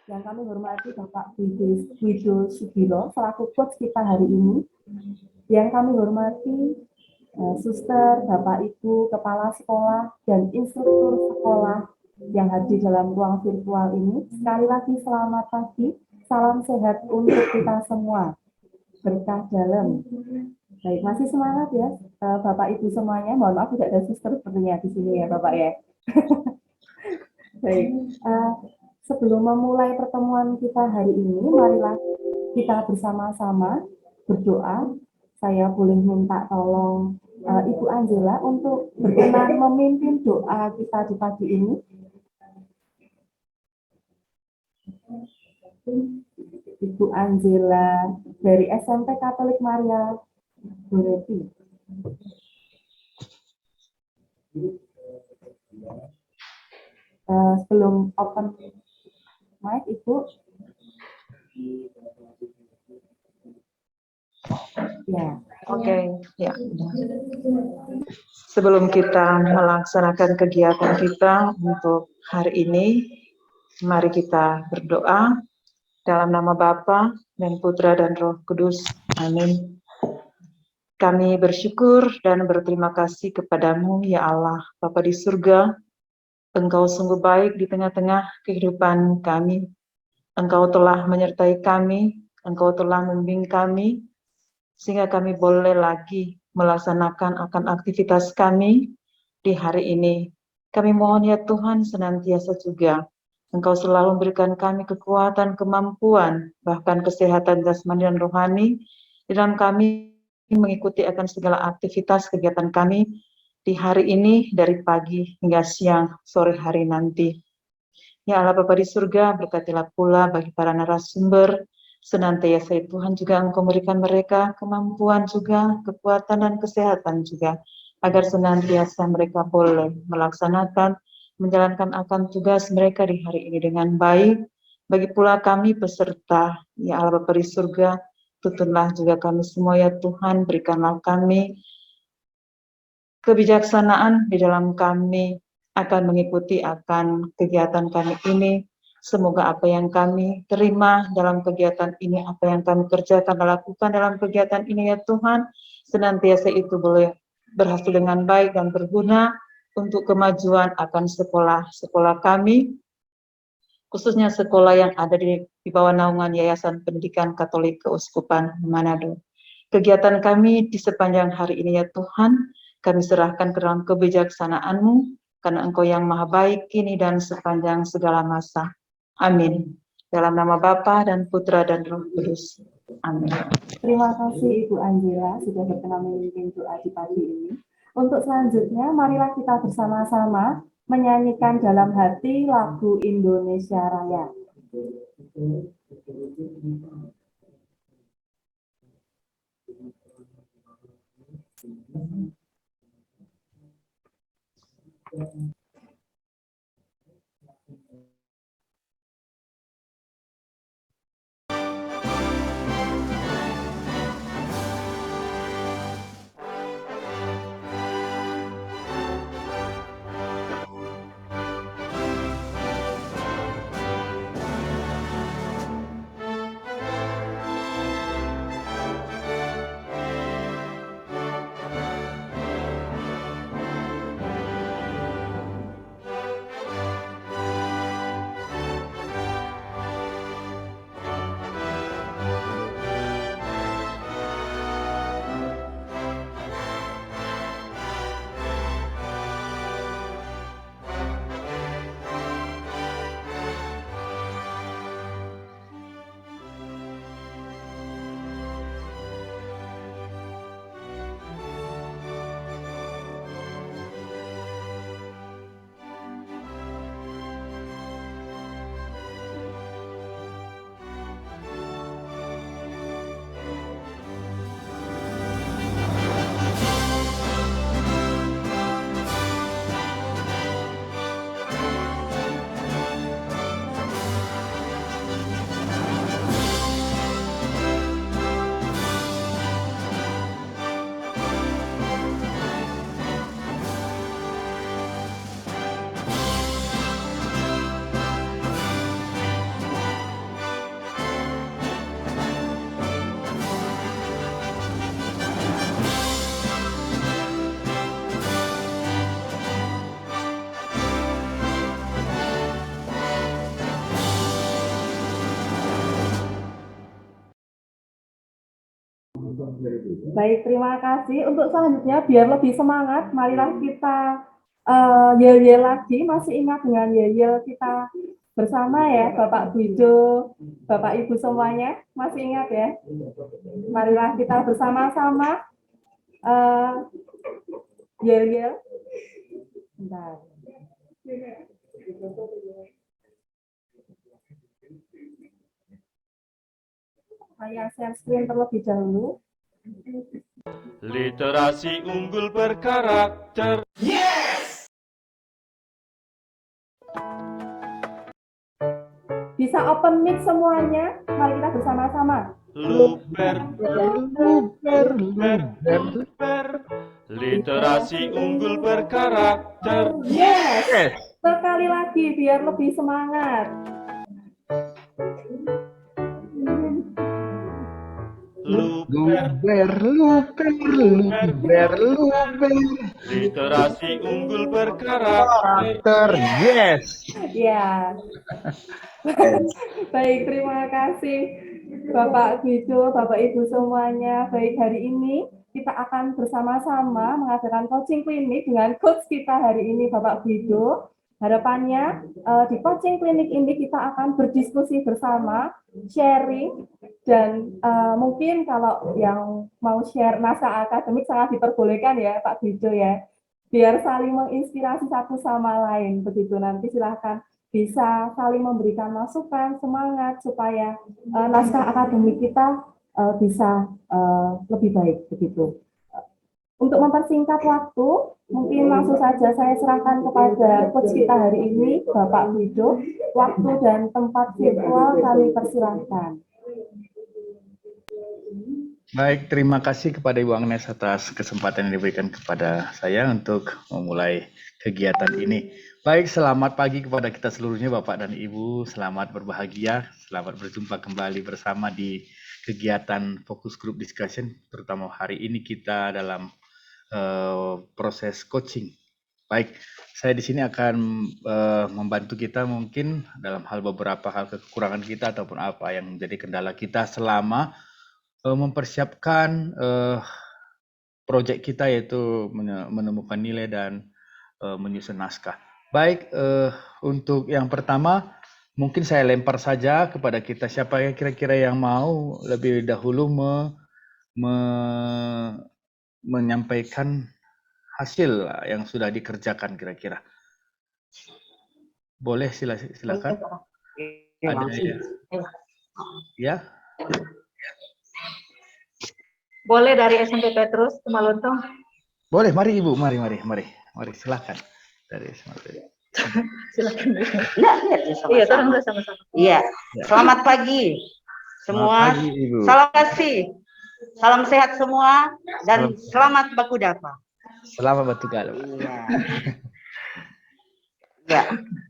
Yang kami hormati Bapak Wido Sugiro selaku coach kita hari ini. Yang kami hormati suster, Bapak Ibu, kepala sekolah, dan instruktur sekolah yang hadir dalam ruang virtual ini. Sekali lagi selamat pagi, salam sehat untuk kita semua. Berkah dalam. Baik, masih semangat ya Bapak Ibu semuanya. Mohon maaf tidak ada suster sepertinya di sini ya Bapak ya. Baik, sebelum memulai pertemuan kita hari ini, marilah kita bersama-sama berdoa. Saya boleh minta tolong Ibu Angela untuk berkenan memimpin doa kita di pagi ini. Ibu Angela dari SMP Katolik Maria Goretti. Sebelum open mic, Ibu. Ya. Oke, ya. Sebelum kita melaksanakan kegiatan kita untuk hari ini, mari kita berdoa dalam nama Bapa dan Putra dan Roh Kudus. Amin. Kami bersyukur dan berterima kasih kepadamu, ya Allah, Bapa di surga. Engkau sungguh baik di tengah-tengah kehidupan kami. Engkau telah menyertai kami, Engkau telah membimbing kami, sehingga kami boleh lagi melaksanakan akan aktivitas kami di hari ini. Kami mohon ya Tuhan senantiasa juga Engkau selalu memberikan kami kekuatan, kemampuan, bahkan kesehatan jasmani dan rohani di dalam kami mengikuti akan segala aktivitas kegiatan kami di hari ini dari pagi hingga siang sore hari nanti. Ya Allah Bapa di surga, berkatilah pula bagi para narasumber, senantiasa Tuhan juga Engkau memberikan mereka kemampuan juga, kekuatan dan kesehatan juga, agar senantiasa mereka boleh melaksanakan, menjalankan akan tugas mereka di hari ini dengan baik. Bagi pula kami peserta, ya Allah Bapa di surga, tuntunlah juga kami semua ya Tuhan, berikanlah kami kebijaksanaan di dalam kami akan mengikuti akan kegiatan kami ini. Semoga apa yang kami terima dalam kegiatan ini, apa yang kami kerjakan dan lakukan dalam kegiatan ini ya Tuhan, senantiasa itu boleh berhasil dengan baik dan berguna untuk kemajuan akan sekolah-sekolah kami, khususnya sekolah yang ada di bawah naungan Yayasan Pendidikan Katolik Keuskupan Manado. Kegiatan kami di sepanjang hari ini ya Tuhan, kami serahkan ke dalam kebijaksanaan-Mu, karena Engkau yang maha baik kini dan sepanjang segala masa. Amin. Dalam nama Bapa dan Putra dan Roh Kudus. Amin. Terima kasih Ibu Angela sudah berkenan memimpin doa di pagi ini. Untuk selanjutnya, marilah kita bersama-sama menyanyikan dalam hati lagu Indonesia Raya. Baik, terima kasih. Untuk selanjutnya, biar lebih semangat, marilah kita yel-yel lagi. Masih ingat dengan yel-yel kita bersama ya, Bapak Guido, Bapak Ibu semuanya. Masih ingat ya? Marilah kita bersama-sama yel-yel. Bentar. Saya share screen terlebih dahulu. Literasi unggul berkarakter. Bisa open mic semuanya. Mari kita bersama-sama. Luber. Literasi unggul berkarakter. Yes. Sekali lagi biar lebih semangat. Luber. Literasi unggul berkarakter. Yes. Ya. Baik, terima kasih Bapak Guido, Bapak Ibu semuanya. Baik, hari ini kita akan bersama-sama mengadakan coaching klinik dengan coach kita hari ini, Bapak Guido. Harapannya di coaching klinik ini kita akan berdiskusi bersama, sharing, dan mungkin kalau yang mau share naskah akademik sangat diperbolehkan ya Pak Guido ya, biar saling menginspirasi satu sama lain begitu. Nanti silahkan bisa saling memberikan masukan, semangat supaya naskah akademik kita bisa lebih baik begitu. Untuk mempersingkat waktu, mungkin langsung saja saya serahkan kepada coach kita hari ini, Bapak Guido. Waktu dan tempat virtual kami persilahkan. Baik, terima kasih kepada Ibu Agnes atas kesempatan yang diberikan kepada saya untuk memulai kegiatan ini. Baik, selamat pagi kepada kita seluruhnya Bapak dan Ibu. Selamat berbahagia, selamat berjumpa kembali bersama di kegiatan Focus Group Discussion, terutama hari ini kita dalam proses coaching. Baik, saya di sini akan membantu kita mungkin dalam beberapa hal kekurangan kita ataupun apa yang menjadi kendala kita selama mempersiapkan proyek kita, yaitu menemukan nilai dan menyusun naskah. Baik, untuk yang pertama mungkin saya lempar saja kepada kita, siapa yang kira-kira yang mau lebih dahulu menyampaikan hasil yang sudah dikerjakan kira-kira. Boleh, silakan. Ada ya? Boleh dari SMP Petrus Tumaluntung. Boleh, mari Ibu, mari silakan. Dari SMP. Silakan. Iya, sama-sama. Iya. Selamat pagi semua. Selamat pagi, Ibu. Salam kasih. Salam sehat semua dan selamat baku dapa. Selamat batu galau. Iya.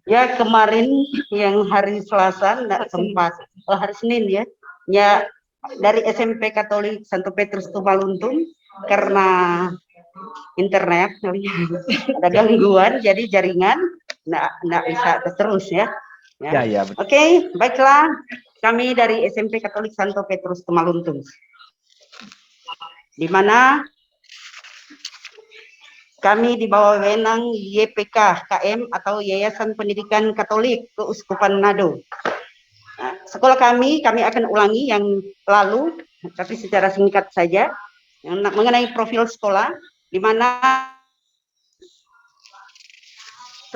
Ya, kemarin yang hari Selasa enggak sempat. Oh, hari Senin ya. Ya, dari SMP Katolik Santo Petrus Tumaluntung karena internet ada gangguan, jadi jaringan enggak bisa terus ya. Ya, betul. Oke, baiklah. Kami dari SMP Katolik Santo Petrus Tumaluntung, di mana kami di bawah wewenang YPK KM atau Yayasan Pendidikan Katolik Keuskupan Manado. Nah, sekolah kami akan ulangi yang lalu, tapi secara singkat saja, mengenai profil sekolah, di mana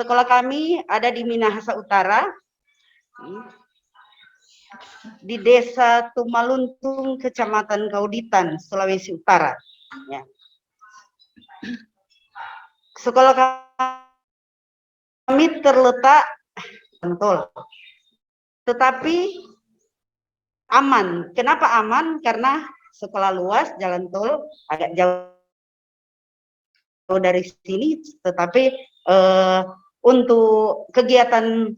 sekolah kami ada di Minahasa Utara, di Desa Tumaluntung, Kecamatan Kauditan, Sulawesi Utara. Ya. Sekolah kami terletak Sentul, tetapi aman. Kenapa aman? Karena sekolah luas, jalan tol agak jauh dari sini, tetapi untuk kegiatan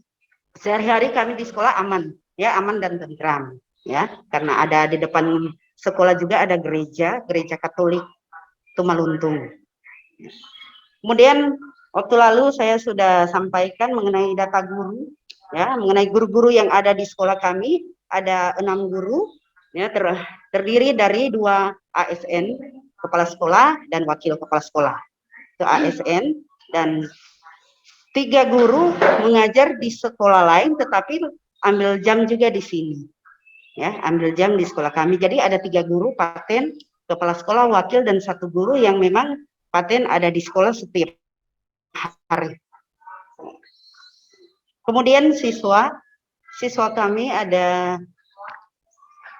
sehari-hari kami di sekolah aman, ya, aman dan tentram, ya, karena ada di depan sekolah juga ada gereja Katolik Tumaluntung. Kemudian waktu lalu saya sudah sampaikan mengenai data guru, ya, mengenai guru-guru yang ada di sekolah kami, ada 6 guru, ya, terdiri dari 2 ASN, kepala sekolah dan wakil kepala sekolah. Itu ASN, dan 3 guru mengajar di sekolah lain tetapi ambil jam juga di sini. Ya, ambil jam di sekolah kami. Jadi ada 3 guru paten, kepala sekolah, wakil, dan 1 guru yang memang paten ada di sekolah setiap hari. Kemudian siswa kami ada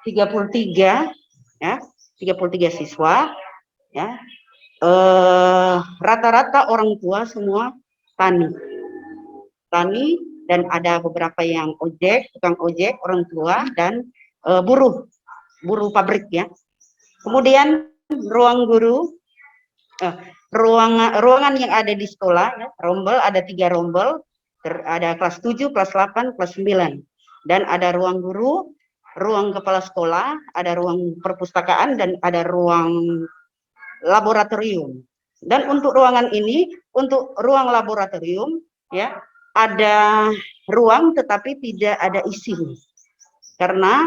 33, ya, 33 siswa, ya. Rata-rata orang tua semua tani, dan ada beberapa yang ojek, tukang ojek, orang tua, dan buruh pabrik, ya. Kemudian ruang guru, ruangan yang ada di sekolah, ya, rombel, ada 3 rombel, ada kelas 7, kelas 8, kelas 9, dan ada ruang guru, ruang kepala sekolah, ada ruang perpustakaan, dan ada ruang laboratorium. Dan untuk ruangan ini, untuk ruang laboratorium, ya, ada ruang tetapi tidak ada isi, karena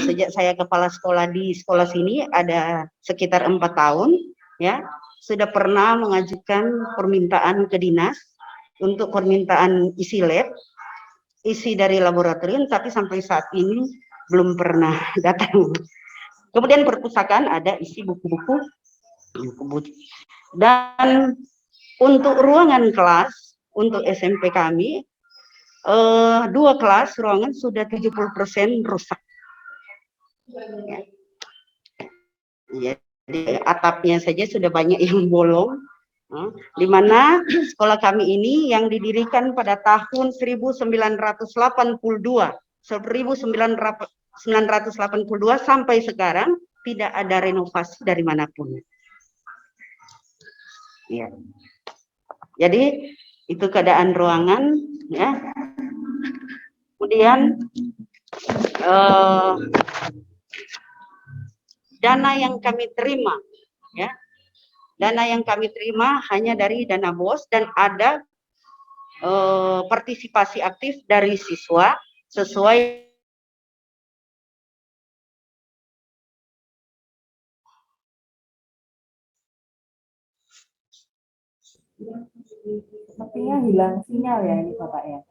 sejak saya kepala sekolah di sekolah sini ada sekitar 4 tahun, ya, sudah pernah mengajukan permintaan ke dinas untuk permintaan isi lab, isi dari laboratorium, tapi sampai saat ini belum pernah datang. Kemudian perpustakaan ada isi buku-buku, dan untuk ruangan kelas untuk SMP kami 2 kelas ruangan sudah 70% rusak. Ya, jadi atapnya saja sudah banyak yang bolong. Di mana sekolah kami ini yang didirikan pada tahun 1982 sampai sekarang tidak ada renovasi dari manapun. Ya. Jadi itu keadaan ruangan, ya. Kemudian dana yang kami terima, ya. Dana yang kami terima hanya dari dana BOS, dan ada partisipasi aktif dari siswa sesuai Sepertinya hilang sinyal ya ini Bapak ya.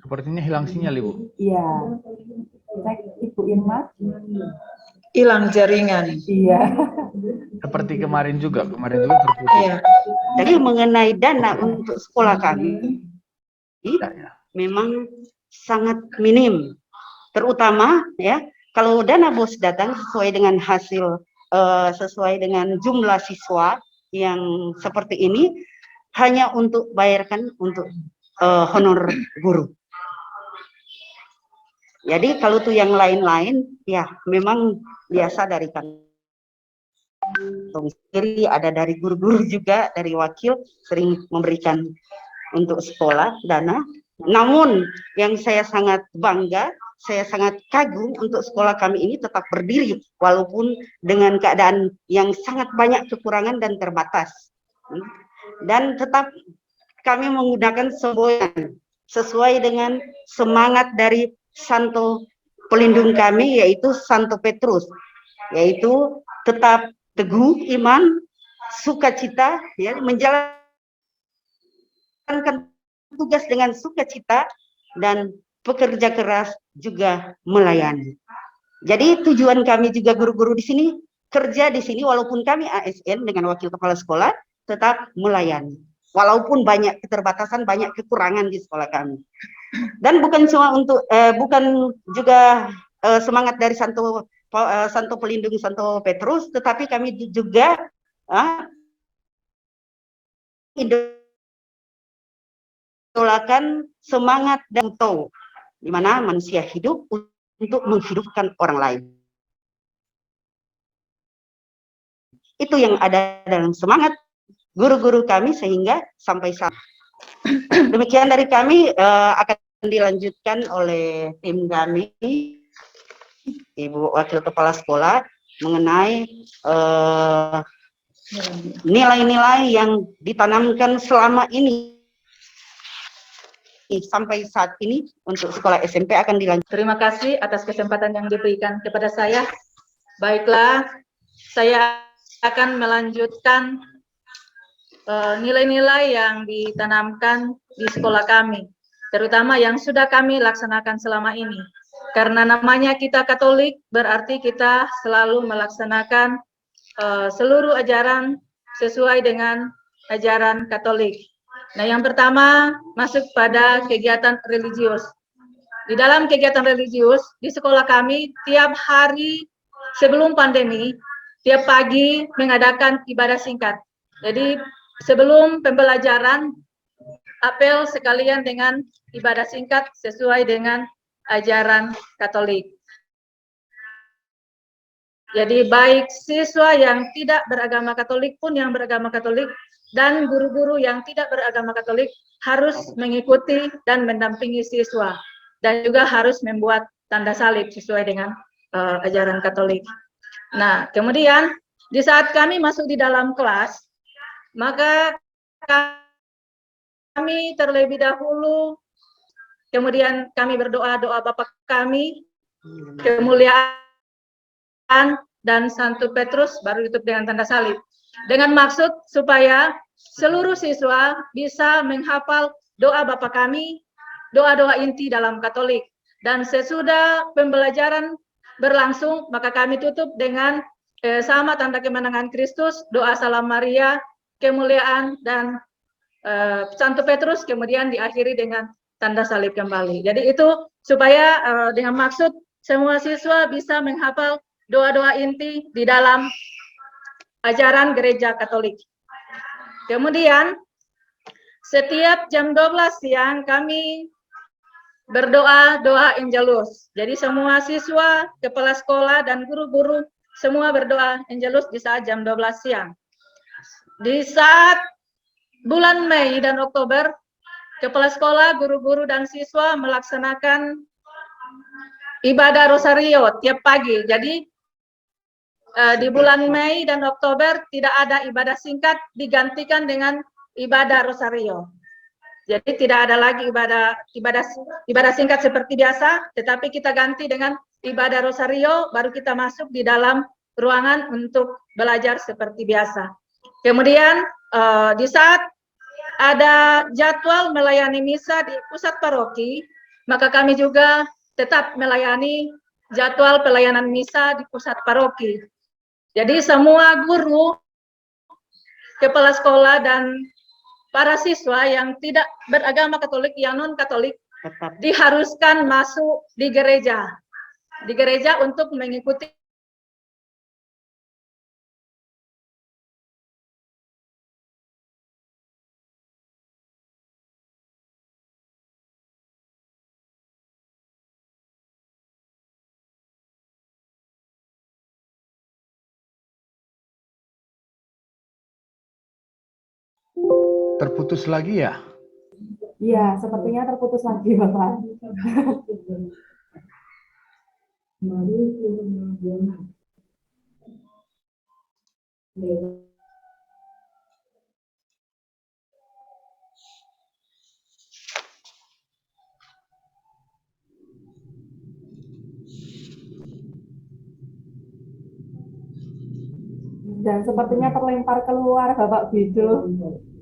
Sepertinya hilang sinyal, Ibu. Iya. Cek Ibu Irma. Hilang jaringan. Iya. Seperti kemarin juga terputus. Iya. Jadi mengenai dana untuk sekolah kami Ya. memang sangat minim, terutama, ya, kalau dana BOS datang sesuai dengan hasil, sesuai dengan jumlah siswa yang seperti ini, hanya untuk bayarkan untuk honor guru. Jadi kalau tuh yang lain-lain, ya memang biasa dari kantong sendiri, ada dari guru-guru juga, dari wakil sering memberikan untuk sekolah dana. Namun yang saya sangat bangga, saya sangat kagum untuk sekolah kami ini tetap berdiri walaupun dengan keadaan yang sangat banyak kekurangan dan terbatas. Dan tetap kami menggunakan semboyan sesuai dengan semangat dari Santo pelindung kami, yaitu Santo Petrus, yaitu tetap teguh iman, sukacita, ya, menjalankan tugas dengan sukacita, dan pekerja keras juga melayani. Jadi tujuan kami juga guru-guru di sini, kerja di sini walaupun kami ASN dengan wakil kepala sekolah, tetap melayani. Walaupun banyak keterbatasan, banyak kekurangan di sekolah kami. Dan bukan cuma untuk, bukan juga semangat dari Santo pelindung Santo Petrus, tetapi kami juga idolakan semangat dan tahu di mana manusia hidup untuk menghidupkan orang lain. Itu yang ada dalam semangat guru-guru kami, sehingga sampai saat demikian dari kami akan dilanjutkan oleh tim kami, Ibu Wakil Kepala Sekolah, mengenai nilai-nilai yang ditanamkan selama ini sampai saat ini untuk sekolah SMP akan dilanjutkan. Terima kasih atas kesempatan yang diberikan kepada saya. Baiklah, saya akan melanjutkan nilai-nilai yang ditanamkan di sekolah kami, terutama yang sudah kami laksanakan selama ini. Karena namanya kita Katolik, berarti kita selalu melaksanakan seluruh ajaran sesuai dengan ajaran Katolik. Nah, yang pertama masuk pada kegiatan religius. Di dalam kegiatan religius di sekolah kami tiap hari sebelum pandemi, tiap pagi mengadakan ibadah singkat. Jadi sebelum pembelajaran, apel sekalian dengan ibadah singkat sesuai dengan ajaran Katolik. Jadi baik siswa yang tidak beragama Katolik pun yang beragama Katolik dan guru-guru yang tidak beragama Katolik harus mengikuti dan mendampingi siswa dan juga harus membuat tanda salib sesuai dengan ajaran Katolik. Nah, kemudian di saat kami masuk di dalam kelas, maka kami terlebih dahulu, kemudian kami berdoa doa Bapa kami, kemuliaan dan Santo Petrus, baru ditutup dengan tanda salib. Dengan maksud supaya seluruh siswa bisa menghafal doa Bapa kami, doa-doa inti dalam Katolik. Dan sesudah pembelajaran berlangsung, maka kami tutup dengan sama tanda kemenangan Kristus, doa Salam Maria, kemuliaan, dan Santo Petrus, kemudian diakhiri dengan tanda salib kembali. Jadi itu supaya dengan maksud semua siswa bisa menghafal doa-doa inti di dalam ajaran gereja Katolik. Kemudian setiap jam 12 siang kami berdoa doa Angelus. Jadi semua siswa, kepala sekolah dan guru-guru semua berdoa Angelus di saat jam 12 siang. Di saat bulan Mei dan Oktober, kepala sekolah, guru-guru dan siswa melaksanakan ibadah rosario tiap pagi. Jadi di bulan Mei dan Oktober tidak ada ibadah singkat, digantikan dengan ibadah rosario. Jadi tidak ada lagi ibadah singkat seperti biasa, tetapi kita ganti dengan ibadah rosario, baru kita masuk di dalam ruangan untuk belajar seperti biasa. Kemudian di saat ada jadwal melayani misa di pusat paroki, maka kami juga tetap melayani jadwal pelayanan misa di pusat paroki. Jadi semua guru, kepala sekolah, dan para siswa yang tidak beragama Katolik, yang non-Katolik, diharuskan masuk di gereja untuk mengikuti Terputus lagi ya? Iya, sepertinya terputus lagi, Bapak. Dan sepertinya terlempar keluar Bapak Bido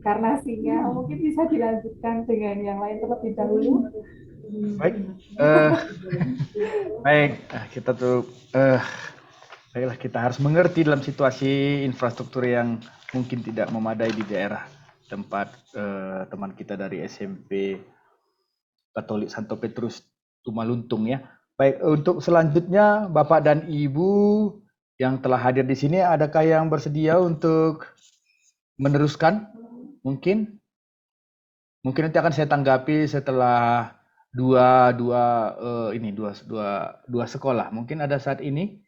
karena sinyal. Mungkin bisa dilanjutkan dengan yang lain terlebih dahulu. Baik, baik. Kita tuh, baiklah, kita harus mengerti dalam situasi infrastruktur yang mungkin tidak memadai di daerah tempat teman kita dari SMP Katolik Santo Petrus Tumaluntung ya. Baik, untuk selanjutnya Bapak dan Ibu yang telah hadir di sini, adakah yang bersedia untuk meneruskan? Mungkin nanti akan saya tanggapi setelah dua sekolah. Mungkin ada saat ini.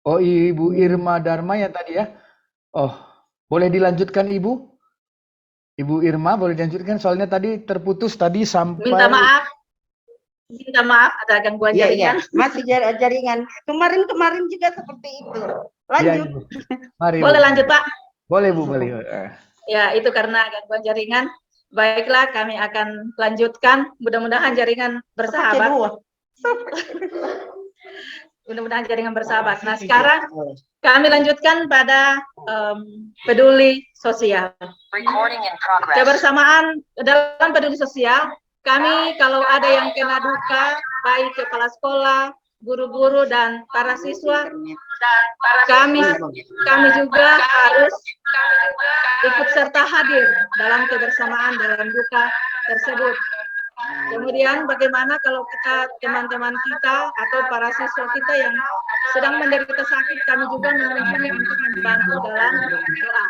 Oh, Ibu Irma Dharma ya tadi ya. Oh, boleh dilanjutkan Ibu? Ibu Irma boleh dilanjutkan, soalnya tadi terputus tadi sampai. Minta maaf ada gangguan jaringan. Iya, masih jaringan. Kemarin juga seperti itu. Lanjut. Mari, Boleh Bu. lanjut, Pak? Boleh Bu, boleh. Ya, itu karena gangguan jaringan. Baiklah, kami akan lanjutkan. Mudah-mudahan jaringan bersahabat. Mudah-mudahan jaringan bersahabat. Nah, sekarang kami lanjutkan pada peduli sosial. Kebersamaan dalam peduli sosial, kami kalau ada yang kena duka, baik kepala sekolah, guru-guru dan para siswa, kami juga harus ikut serta hadir dalam kebersamaan dalam duka tersebut. Kemudian bagaimana kalau teman-teman kita atau para siswa kita yang sedang menderita sakit, kami juga memohon untuk membantu dalam doa.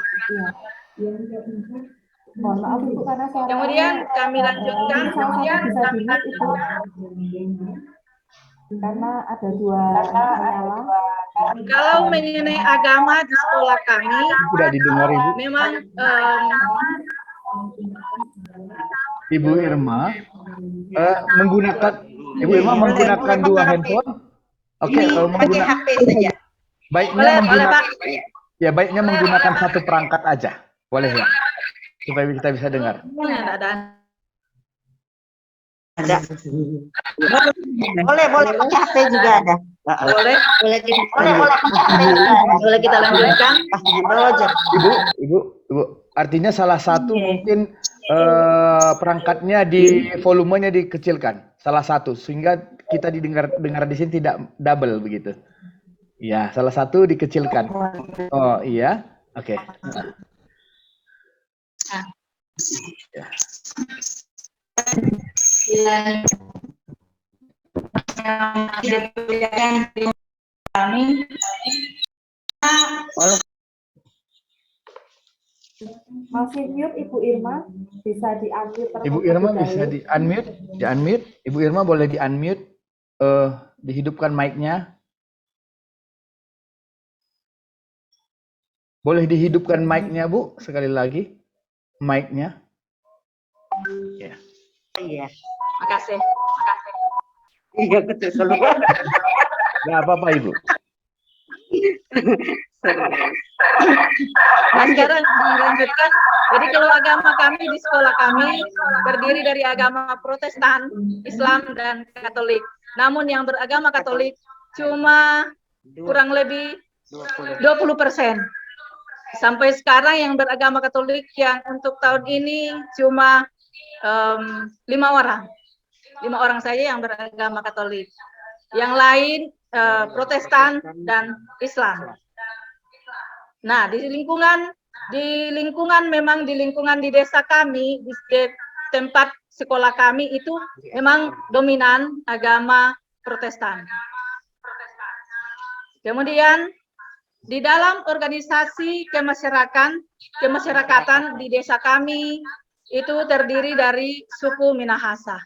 Mohon maaf Ibu karena saya Kemudian kami lanjutkan. Karena ada dua penyala. Kalau mengenai agama di sekolah kami, Tidak didengar Ibu. memang Ibu Irma menggunakan dua handphone. Oke, pakai HP saja. baiknya menggunakan satu perangkat aja. Boleh ya? Supaya kita bisa dengar. Ada. Boleh pakai HP juga ada. Boleh pakai HP juga ada. boleh kita lanjutkan. Ibu, artinya salah satu mungkin perangkatnya volumenya dikecilkan, salah satu sehingga kita dengar di sini tidak double begitu. Ya, salah satu dikecilkan. Oh iya, oke. Kami Masih mute Ibu Irma, bisa di-unmute. Ibu Irma bisa di-unmute, Ibu Irma boleh di-unmute, dihidupkan mic-nya. Boleh dihidupkan mic-nya, Bu, sekali lagi. Mic-nya. Ya. Iya. makasih. Iya betul. Nggak apa-apa, Ibu. Nah, sekarang dilanjutkan. Jadi kalau agama kami di sekolah kami terdiri dari agama Protestan, Islam, dan Katolik. Namun yang beragama Katolik cuma kurang lebih 20%. Sampai sekarang yang beragama Katolik yang untuk tahun ini cuma 5 orang. 5 orang saja yang beragama Katolik. Yang lain Protestan dan Islam. Nah, di lingkungan di desa kami, di tempat sekolah kami itu memang dominan agama Protestan. Kemudian di dalam organisasi kemasyarakatan di desa kami itu terdiri dari suku Minahasa.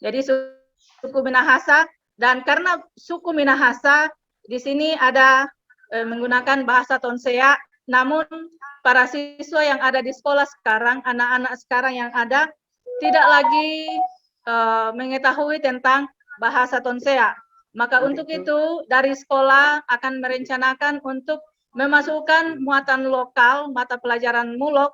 Jadi suku Minahasa, dan karena suku Minahasa di sini ada menggunakan bahasa Tonsea, namun para siswa yang ada di sekolah sekarang, anak-anak sekarang yang ada tidak lagi mengetahui tentang bahasa Tonsea. Maka untuk itu dari sekolah akan merencanakan untuk memasukkan muatan lokal, mata pelajaran mulok,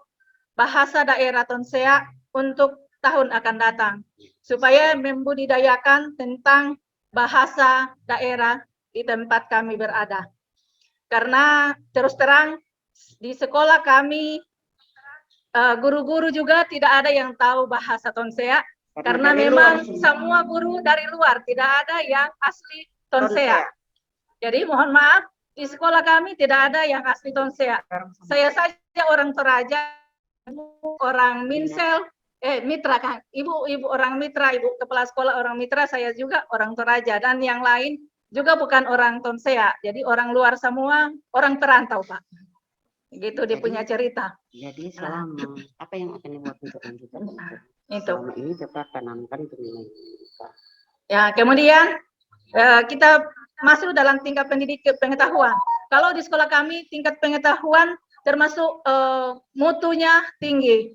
bahasa daerah Tonsea untuk tahun akan datang, supaya membudidayakan tentang bahasa daerah di tempat kami berada. Karena terus terang di sekolah kami guru-guru juga tidak ada yang tahu bahasa Tonsea, karena memang semua guru dari luar, tidak ada yang asli Tonsea. Jadi mohon maaf, di sekolah kami tidak ada yang asli Tonsea. Saya saja orang Toraja, orang Minsel, Mitra kan, ibu orang Mitra, ibu kepala sekolah orang Mitra, saya juga orang Toraja, dan yang lain juga bukan orang Tonsea, jadi orang luar semua, orang perantau, Pak. Gitu dia punya cerita. Jadi selama apa yang akan dibuat untuk lanjutan? Itu. Selama ini kita tanamkan nilai. Ya, kemudian kita masuk dalam tingkat pendidik pengetahuan. Kalau di sekolah kami tingkat pengetahuan termasuk mutunya tinggi.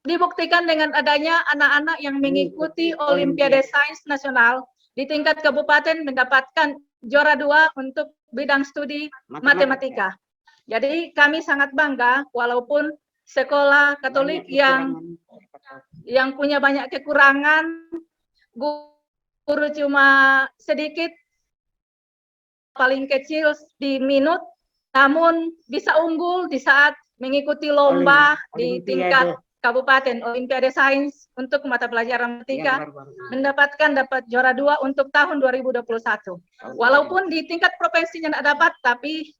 Dibuktikan dengan adanya anak-anak yang mengikuti Olimpiade Sains Nasional di tingkat kabupaten mendapatkan juara 2 untuk bidang studi matematika. Jadi kami sangat bangga walaupun sekolah Katolik yang punya banyak kekurangan, guru cuma sedikit, paling kecil di minut, namun bisa unggul di saat mengikuti lomba di tingkat kabupaten Olimpiade Sains untuk mata pelajaran matematika, dapat juara 2 untuk tahun 2021. Walaupun di tingkat provinsinya tidak dapat, tapi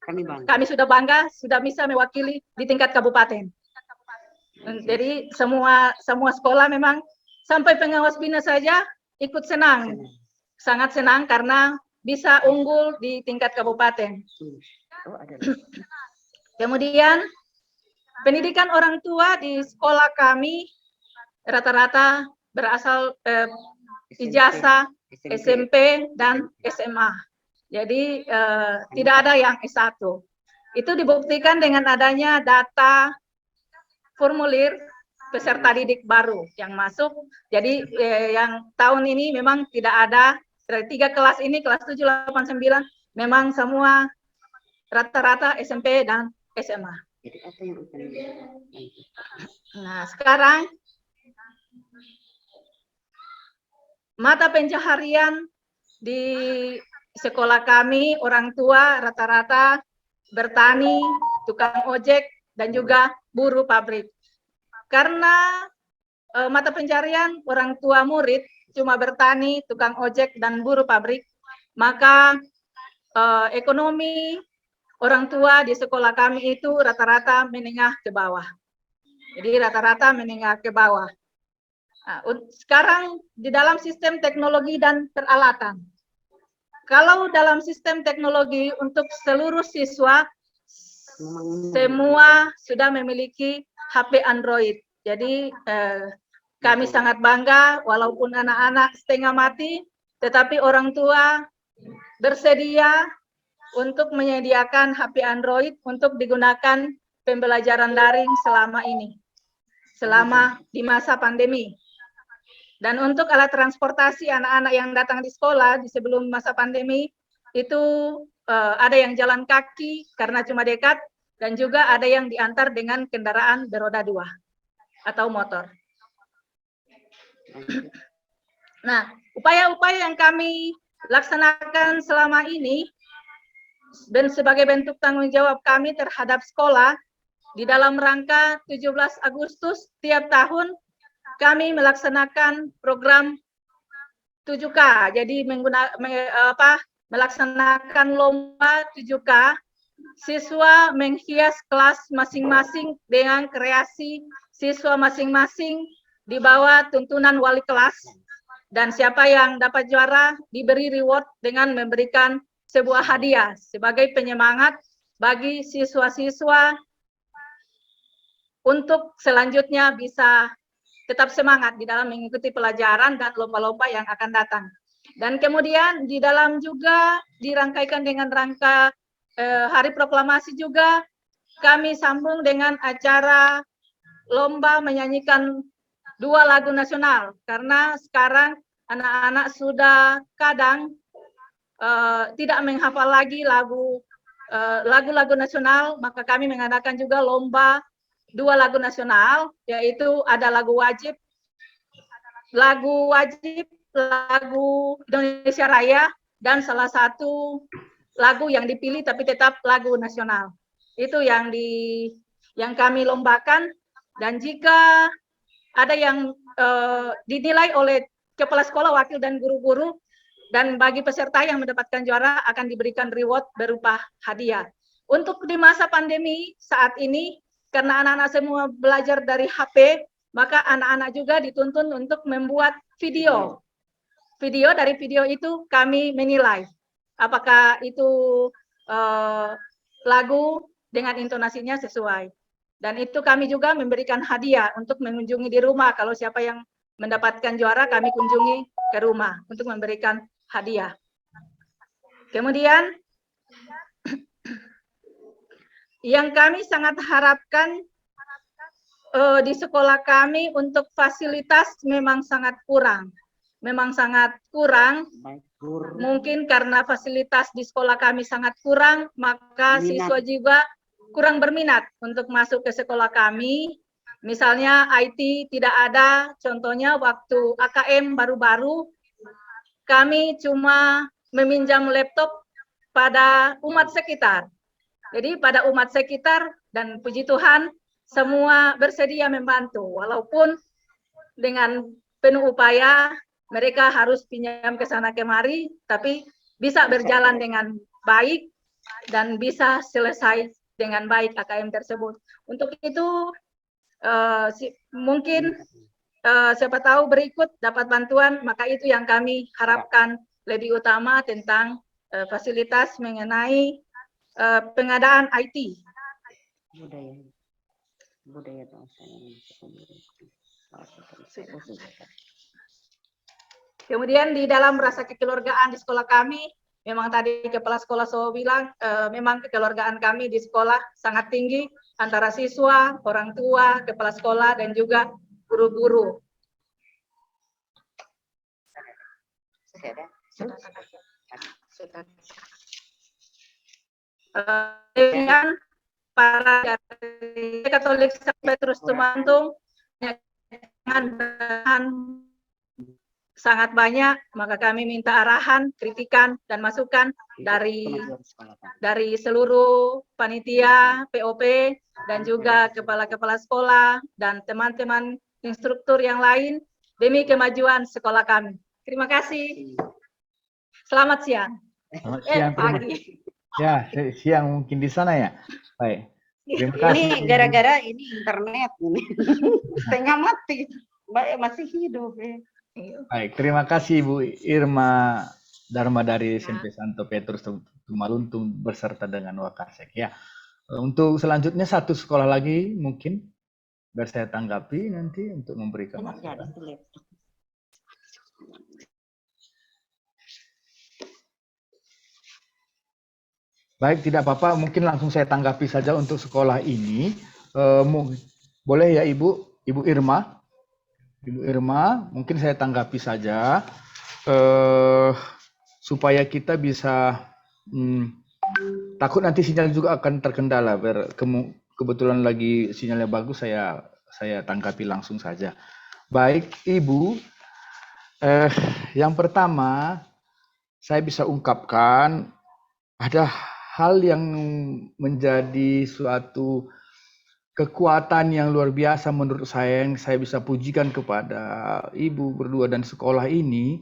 kami sudah bangga sudah bisa mewakili di tingkat kabupaten. Jadi semua sekolah memang sampai pengawas bina saja ikut senang, sangat senang karena bisa unggul di tingkat kabupaten. Kemudian pendidikan orang tua di sekolah kami rata-rata berasal ijazah SMP dan SMA. Jadi tidak ada yang S1. Itu dibuktikan dengan adanya data formulir peserta didik baru yang masuk. Jadi yang tahun ini memang tidak ada, dari 3 kelas ini, kelas 7, 8, 9, memang semua rata-rata SMP dan SMA. Nah, sekarang mata pencaharian di sekolah kami, orang tua rata-rata bertani, tukang ojek, dan juga buruh pabrik. Karena mata pencaharian orang tua murid cuma bertani, tukang ojek, dan buruh pabrik, maka ekonomi orang tua di sekolah kami itu rata-rata menengah ke bawah. Jadi rata-rata menengah ke bawah. Nah, sekarang di dalam sistem teknologi dan peralatan. Kalau dalam sistem teknologi untuk seluruh siswa, semua sudah memiliki HP Android. Jadi kami sangat bangga walaupun anak-anak setengah mati, tetapi orang tua bersedia untuk menyediakan HP Android untuk digunakan pembelajaran daring selama ini, selama di masa pandemi. Dan untuk alat transportasi anak-anak yang datang di sekolah di sebelum masa pandemi, itu ada yang jalan kaki karena cuma dekat, dan juga ada yang diantar dengan kendaraan beroda 2 atau motor. Nah, upaya-upaya yang kami laksanakan selama ini, dan sebagai bentuk tanggung jawab kami terhadap sekolah, di dalam rangka 17 Agustus tiap tahun kami melaksanakan program 7K. Jadi melaksanakan lomba 7K, siswa menghias kelas masing-masing dengan kreasi siswa masing-masing di bawah tuntunan wali kelas, dan siapa yang dapat juara diberi reward dengan memberikan sebuah hadiah sebagai penyemangat bagi siswa-siswa untuk selanjutnya bisa tetap semangat di dalam mengikuti pelajaran dan lomba-lomba yang akan datang. Dan kemudian di dalam juga dirangkaikan dengan rangka Hari Proklamasi juga, kami sambung dengan acara lomba menyanyikan 2 lagu nasional, karena sekarang anak-anak sudah kadang tidak menghafal lagi lagu-lagu nasional, maka kami mengadakan juga lomba 2 lagu nasional, yaitu ada lagu wajib, lagu Indonesia Raya, dan salah satu lagu yang dipilih tapi tetap lagu nasional. Itu yang kami lombakan, dan jika ada yang dinilai oleh kepala sekolah, wakil, dan guru-guru, dan bagi peserta yang mendapatkan juara akan diberikan reward berupa hadiah. Untuk di masa pandemi saat ini, karena anak-anak semua belajar dari HP, maka anak-anak juga dituntun untuk membuat video. Dari video itu kami menilai apakah itu lagu dengan intonasinya sesuai. Dan itu kami juga memberikan hadiah untuk mengunjungi di rumah. Kalau siapa yang mendapatkan juara, kami kunjungi ke rumah untuk memberikan hadiah. Kemudian yang kami sangat harapkan di sekolah kami untuk fasilitas memang sangat kurang. Mungkin karena fasilitas di sekolah kami sangat kurang, maka siswa juga kurang berminat untuk masuk ke sekolah kami. Misalnya IT tidak ada, contohnya waktu AKM baru-baru, kami cuma meminjam laptop pada umat sekitar. Jadi pada umat sekitar, dan puji Tuhan semua bersedia membantu, walaupun dengan penuh upaya mereka harus pinjam ke sana kemari, tapi bisa berjalan dengan baik dan bisa selesai dengan baik AKM tersebut. Untuk itu mungkin siapa tahu berikut dapat bantuan, maka itu yang kami harapkan lebih utama tentang fasilitas mengenai pengadaan IT. Budaya Kemudian di dalam rasa kekeluargaan di sekolah kami, memang tadi kepala sekolah saya bilang, memang kekeluargaan kami di sekolah sangat tinggi antara siswa, orang tua, kepala sekolah, dan juga guru-guru. Dengan para Katolik St. Petrus Tumangtung dengan sangat banyak, maka kami minta arahan, kritikan, dan masukan dari seluruh panitia, POP, dan juga kepala-kepala sekolah, dan teman-teman instruktur yang lain, demi kemajuan sekolah kami. Terima kasih. Selamat siang. Selamat siang. Pagi. Ya, siang mungkin di sana ya. Baik. Terima kasih. Ini gara-gara ini internet ini. Setengah mati. Masih hidup ya. Baik, terima kasih Ibu Irma Dharma dari SMP Santo Petrus Tumaluntung beserta dengan Wakasek ya. Untuk selanjutnya satu sekolah lagi mungkin biar saya tanggapi nanti untuk memberikan masukan. Baik, tidak apa-apa, mungkin langsung saya tanggapi saja untuk sekolah ini. Boleh ya Ibu Irma? Ibu Irma, mungkin saya tanggapi saja supaya kita bisa takut nanti sinyal juga akan terkendala. Kebetulan lagi sinyalnya bagus, saya tanggapi langsung saja. Baik, Ibu, yang pertama saya bisa ungkapkan ada hal yang menjadi suatu kekuatan yang luar biasa menurut saya yang saya bisa pujikan kepada Ibu berdua dan sekolah ini,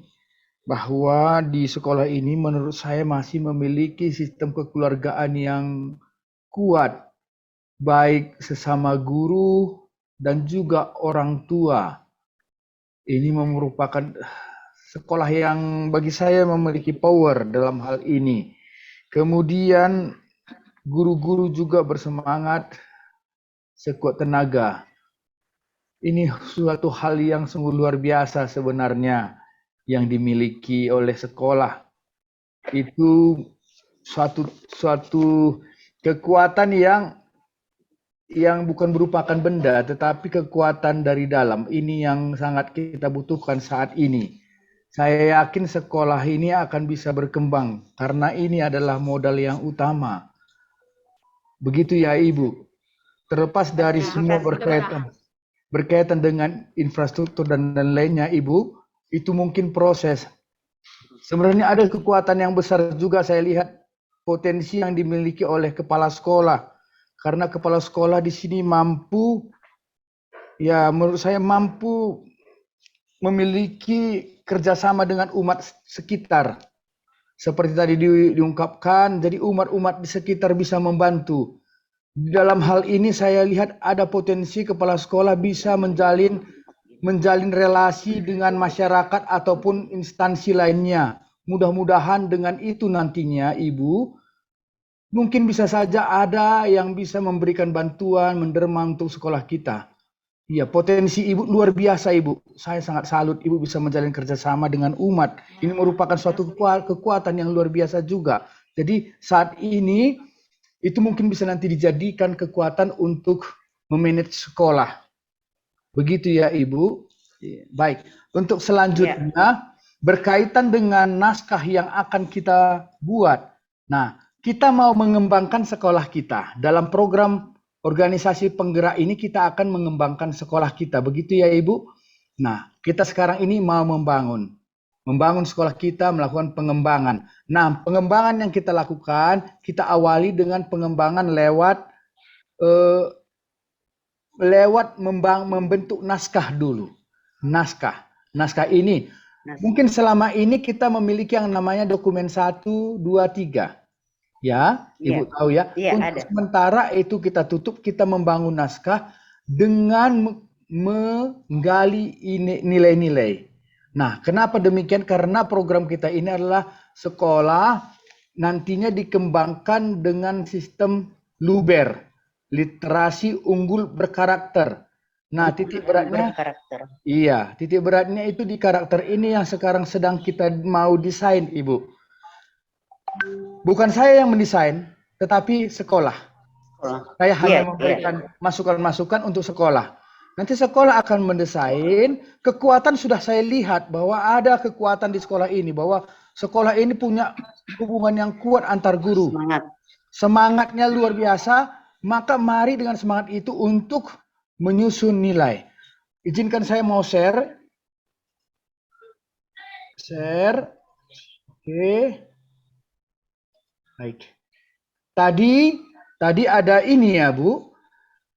bahwa di sekolah ini menurut saya masih memiliki sistem kekeluargaan yang kuat, baik sesama guru dan juga orang tua. Ini merupakan sekolah yang bagi saya memiliki power dalam hal ini. Kemudian guru-guru juga bersemangat sekuat tenaga. Ini suatu hal yang sungguh luar biasa sebenarnya yang dimiliki oleh sekolah. Itu suatu kekuatan yang bukan merupakan benda, tetapi kekuatan dari dalam. Ini yang sangat kita butuhkan saat ini. Saya yakin sekolah ini akan bisa berkembang karena ini adalah modal yang utama. Begitu ya Ibu. Terlepas dari semua berkaitan dengan infrastruktur dan lainnya Ibu, itu mungkin proses. Sebenarnya ada kekuatan yang besar juga saya lihat potensi yang dimiliki oleh kepala sekolah. Karena kepala sekolah di sini mampu, ya menurut saya mampu memiliki kerjasama dengan umat sekitar. Seperti tadi diungkapkan, jadi umat-umat di sekitar bisa membantu. Dalam hal ini saya lihat ada potensi kepala sekolah bisa menjalin relasi dengan masyarakat ataupun instansi lainnya. Mudah-mudahan dengan itu nantinya Ibu, mungkin bisa saja ada yang bisa memberikan bantuan, menderma untuk sekolah kita. Iya, potensi Ibu luar biasa Ibu. Saya sangat salut Ibu bisa menjalin kerjasama dengan umat. Ini merupakan suatu kekuatan yang luar biasa juga. Jadi saat ini itu mungkin bisa nanti dijadikan kekuatan untuk memanage sekolah. Begitu ya Ibu. Baik, untuk selanjutnya berkaitan dengan naskah yang akan kita buat. Nah, kita mau mengembangkan sekolah kita. Dalam program organisasi penggerak ini kita akan mengembangkan sekolah kita. Begitu ya Ibu? Nah, kita sekarang ini mau membangun sekolah kita, melakukan pengembangan. Nah, pengembangan yang kita lakukan, kita awali dengan pengembangan lewat membentuk naskah dulu. Naskah ini mungkin selama ini kita memiliki yang namanya dokumen 1, 2, 3. Ya, Ibu tahu ya. Iya, Untuk ada. sementara itu kita tutup, kita membangun naskah dengan menggali nilai-nilai. Nah, kenapa demikian? Karena program kita ini adalah sekolah nantinya dikembangkan dengan sistem LUBER, literasi unggul berkarakter. Nah, titik beratnya, iya, titik beratnya itu di karakter ini yang sekarang sedang kita mau desain, Ibu. Bukan saya yang mendesain, tetapi sekolah. Saya hanya memberikan masukan-masukan untuk sekolah. Nanti sekolah akan mendesain, kekuatan sudah saya lihat bahwa ada kekuatan di sekolah ini, bahwa sekolah ini punya hubungan yang kuat antar guru. Semangatnya luar biasa, maka mari dengan semangat itu untuk menyusun nilai. Izinkan saya mau share. Oke. Baik. Tadi ada ini ya, Bu.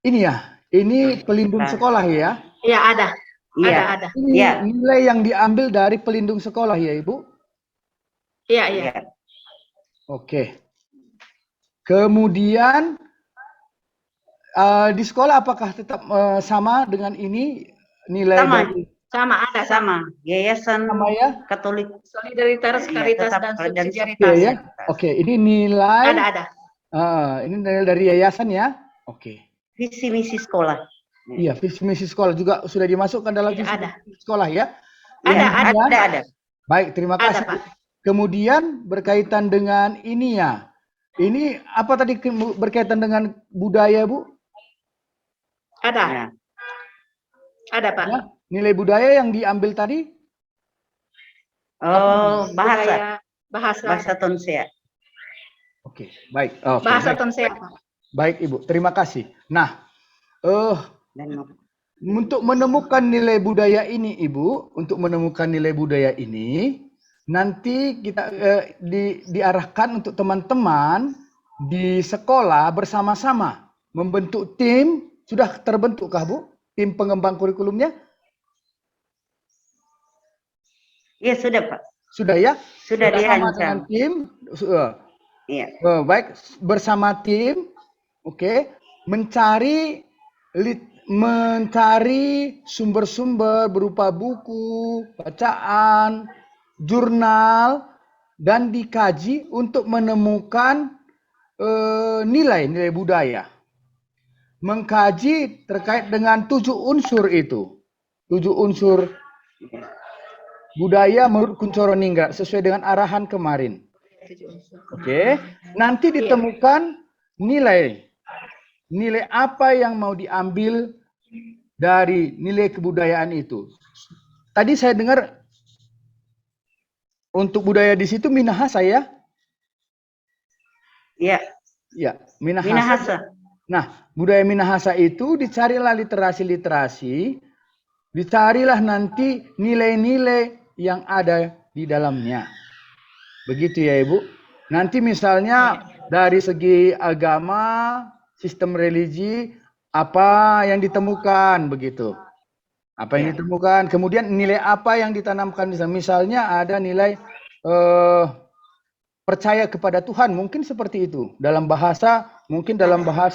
Ini ya. Ini pelindung sekolah ya. Iya, ada. Ada. Ini nilai yang diambil dari pelindung sekolah ya, Ibu. Iya. Oke. Kemudian di sekolah apakah tetap sama dengan ini nilai dari Sama. Yayasan sama ya? Katolik Solidaritas, Karitas, dan dan Subsidiaritas. ya. Oke, ini nilai. Ada. Ini nilai dari yayasan ya. Oke. Visi misi sekolah. Iya, visi misi sekolah juga sudah dimasukkan dalam visi misi sekolah ya. Ada. Baik, terima kasih. Pak. Kemudian berkaitan dengan ini ya. Ini apa tadi berkaitan dengan budaya, Bu? Ada, Pak. Ya, nilai budaya yang diambil tadi? Oh, Bahasa Tonsea. Oke, baik. Bahasa Tonsea, Pak. Baik, Ibu. Terima kasih. Nah, untuk menemukan nilai budaya ini, Ibu, nanti kita diarahkan untuk teman-teman di sekolah bersama-sama membentuk tim. Sudah terbentukkah, Bu? Tim pengembang kurikulumnya? Iya, sudah, Pak. Sudah ya? Sudah Bersama dirancang. dengan tim. Iya. Baik, bersama tim, oke, mencari sumber-sumber berupa buku, bacaan, jurnal, dan dikaji untuk menemukan nilai-nilai budaya. Mengkaji terkait dengan 7 unsur itu. 7 unsur budaya menurut Kuncoro Ningrat sesuai dengan arahan kemarin. Oke, nanti ditemukan nilai apa yang mau diambil dari nilai kebudayaan itu. Tadi saya dengar untuk budaya di situ Minahasa ya? Iya. Ya, Minahasa. Nah, budaya Minahasa itu dicarilah literasi, dicarilah nanti nilai-nilai yang ada di dalamnya. Begitu ya, Ibu. Nanti misalnya dari segi agama, sistem religi, apa yang ditemukan begitu. Apa yang ditemukan, kemudian nilai apa yang ditanamkan di sana. Misalnya ada nilai percaya kepada Tuhan, mungkin seperti itu. Dalam bahasa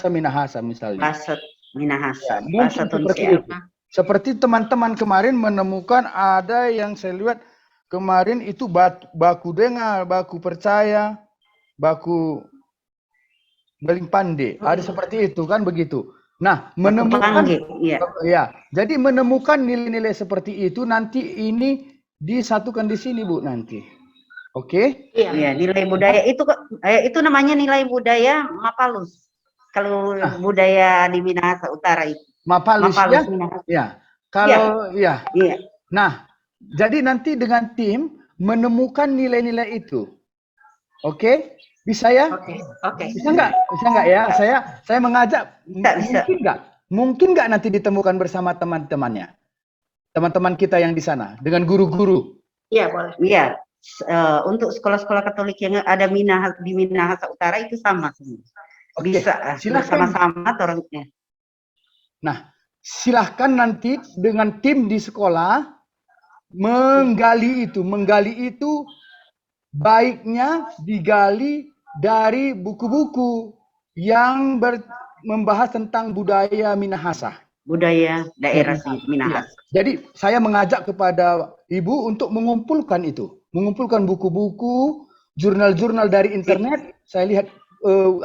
Minahasa misalnya. Bahasa Minahasa. Ya, mungkin seperti itu. Seperti teman-teman kemarin menemukan ada yang saya lihat kemarin itu baku dengar, baku percaya, baku beling pande. Ada seperti itu kan begitu. Nah, menemukan jadi menemukan nilai-nilai seperti itu nanti ini disatukan di sini, Bu, nanti. Oke? Iya, nilai budaya itu namanya nilai budaya Mapalus. Kalau budaya di Minahasa Utara itu. Mapalus ya? Minahasa. Ya. Kalau ya. Nah, jadi nanti dengan tim menemukan nilai-nilai itu. Oke? Bisa ya? Oke. Bisa nggak? Bisa nggak ya? Saya mengajak. Bisa. Mungkin nggak? Mungkin nggak nanti ditemukan bersama teman-temannya, teman-teman kita yang di sana dengan guru-guru. Iya, boleh. Iya. Untuk sekolah-sekolah Katolik yang ada di Minahasa Utara itu sama semua. Oke, Bisa silakan. bersama-sama orangnya. Nah, silahkan nanti dengan tim di sekolah menggali itu baiknya digali dari buku-buku yang membahas tentang budaya Minahasa. Budaya daerah Minahasa. Jadi saya mengajak kepada Ibu untuk mengumpulkan buku-buku, jurnal-jurnal dari internet. Saya lihat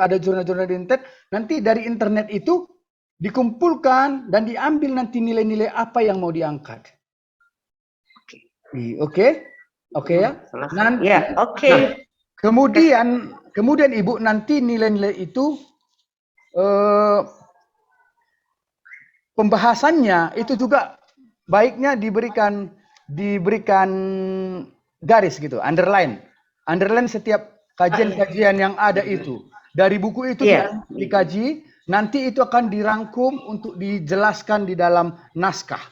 ada jurnal-jurnal di internet. Nanti dari internet itu dikumpulkan dan diambil nanti nilai-nilai apa yang mau diangkat. Oke ya. Nanti, oke. Nah, kemudian Ibu nanti nilai-nilai itu pembahasannya itu juga baiknya diberikan garis gitu, underline setiap kajian-kajian yang ada itu. Dari buku itu dikaji, nanti itu akan dirangkum untuk dijelaskan di dalam naskah.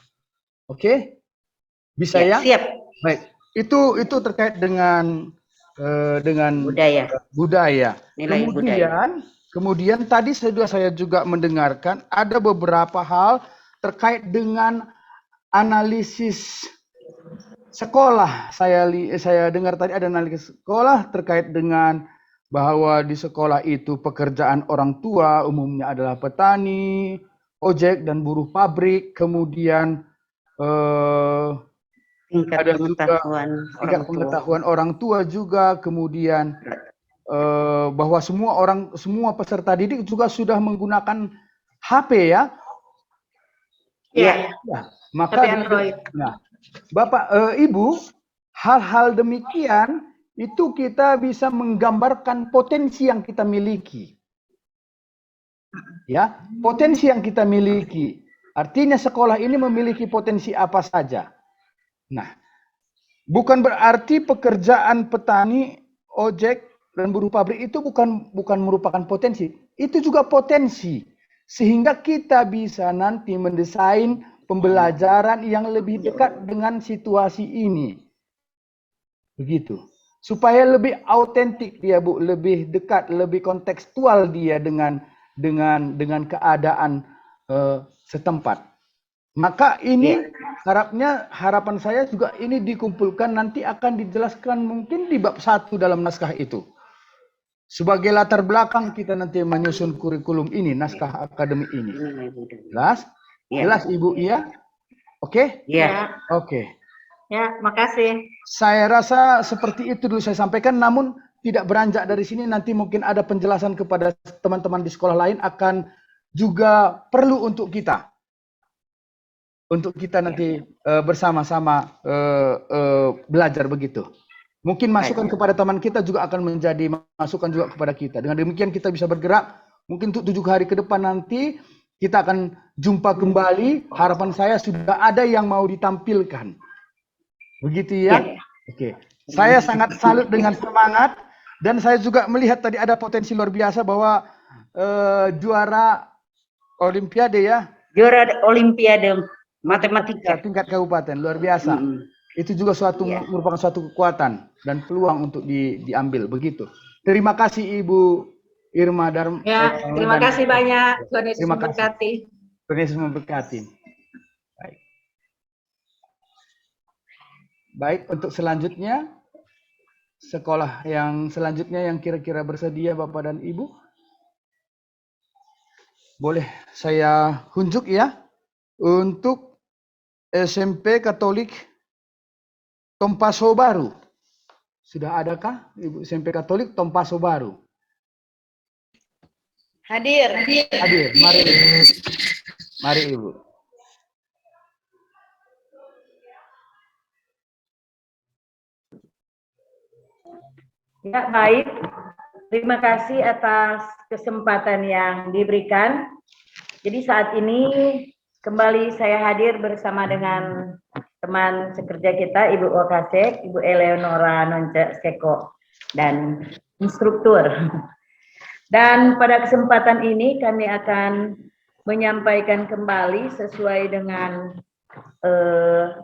Oke? Bisa ya? Siap. Baik. Itu terkait dengan budaya. Nilai budaya. Kemudian tadi saya juga mendengarkan ada beberapa hal terkait dengan analisis sekolah. Saya dengar tadi ada analisis sekolah terkait dengan bahwa di sekolah itu pekerjaan orang tua umumnya adalah petani, ojek dan buruh pabrik. Kemudian ada juga tingkat pengetahuan orang tua juga. Kemudian bahwa semua peserta didik juga sudah menggunakan HP ya. Iya. Maka nah, Bapak Ibu, hal-hal demikian itu kita bisa menggambarkan potensi yang kita miliki. Ya, potensi yang kita miliki. Artinya sekolah ini memiliki potensi apa saja. Nah, bukan berarti pekerjaan petani, ojek dan buruh pabrik itu bukan merupakan potensi. Itu juga potensi. Sehingga kita bisa nanti mendesain pembelajaran yang lebih dekat dengan situasi ini. Begitu. Supaya lebih autentik dia, Bu, lebih dekat, lebih kontekstual dia dengan keadaan setempat. Maka ini harapan saya juga ini dikumpulkan nanti akan dijelaskan mungkin di bab 1 dalam naskah itu. Sebagai latar belakang kita nanti menyusun kurikulum ini, naskah akademik ini. Jelas? Jelas Ibu, iya? Oke? Iya. Oke. Ya, makasih. Saya rasa seperti itu dulu saya sampaikan, namun tidak beranjak dari sini, nanti mungkin ada penjelasan kepada teman-teman di sekolah lain akan juga perlu untuk kita. Untuk kita nanti bersama-sama belajar begitu. Mungkin masukan kepada teman kita juga akan menjadi masukan juga kepada kita. Dengan demikian kita bisa bergerak. Mungkin untuk 7 hari ke depan nanti kita akan jumpa kembali. Harapan saya sudah ada yang mau ditampilkan. Begitu ya? Oke. Saya sangat salut dengan semangat. Dan saya juga melihat tadi ada potensi luar biasa bahwa juara Olimpiade ya. Juara Olimpiade Matematika. Tingkat kabupaten, luar biasa. Itu juga merupakan suatu kekuatan dan peluang untuk diambil begitu. Terima kasih Ibu Irma Darma. Ya, terima kasih banyak. Tuhan Yesus memberkati. Tuhan Yesus memberkati. Baik, untuk selanjutnya sekolah yang selanjutnya yang kira-kira bersedia Bapak dan Ibu. Boleh saya unjuk ya untuk SMP Katolik Tompaso Baru. Sudah adakah Ibu SMP Katolik Tompaso Baru? Hadir. Hadir. Mari Ibu. Ya, baik. Terima kasih atas kesempatan yang diberikan. Jadi saat ini kembali saya hadir bersama dengan teman sekerja kita, Ibu Wakasek, Ibu Eleonora Nonce Seko. Dan instruktur. Dan pada kesempatan ini kami akan menyampaikan kembali sesuai dengan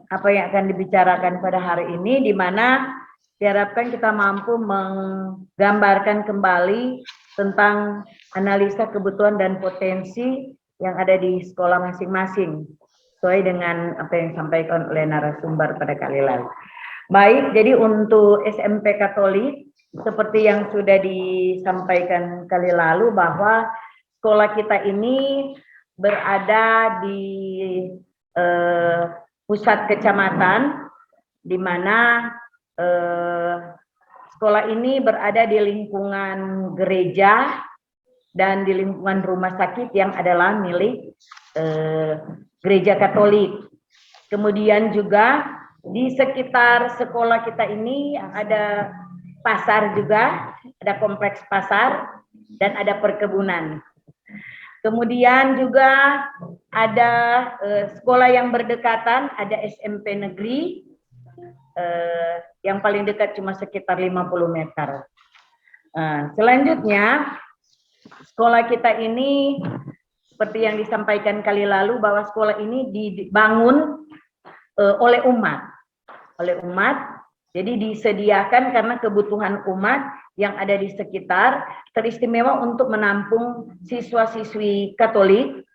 apa yang akan dibicarakan pada hari ini, di mana diharapkan kita mampu menggambarkan kembali tentang analisa kebutuhan dan potensi yang ada di sekolah masing-masing, sesuai dengan apa yang disampaikan oleh narasumber pada kali lalu. Baik, jadi untuk SMP Katolik, seperti yang sudah disampaikan kali lalu, bahwa sekolah kita ini berada di pusat kecamatan, di mana sekolah ini berada di lingkungan gereja dan di lingkungan rumah sakit yang adalah milik gereja Katolik. Kemudian juga di sekitar sekolah kita ini ada pasar juga, ada kompleks pasar dan ada perkebunan. Kemudian juga ada sekolah yang berdekatan, ada SMP negeri yang paling dekat cuma sekitar 50 meter. Selanjutnya, sekolah kita ini seperti yang disampaikan kali lalu, bahwa sekolah ini dibangun oleh umat. Jadi disediakan karena kebutuhan umat yang ada di sekitar, teristimewa untuk menampung siswa-siswi Katolik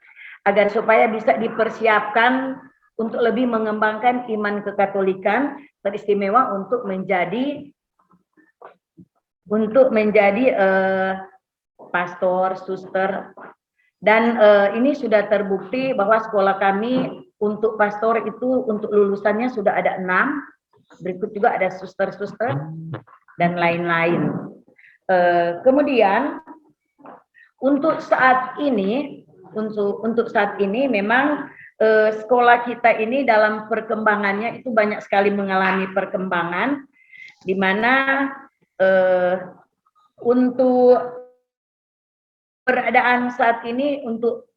agar supaya bisa dipersiapkan untuk lebih mengembangkan iman kekatolikan, teristimewa untuk menjadi pastor, suster, dan ini sudah terbukti bahwa sekolah kami untuk pastor itu untuk lulusannya sudah ada 6, berikut juga ada suster-suster dan lain-lain. Kemudian untuk saat ini memang sekolah kita ini dalam perkembangannya itu banyak sekali mengalami perkembangan, di mana untuk keadaan saat ini, untuk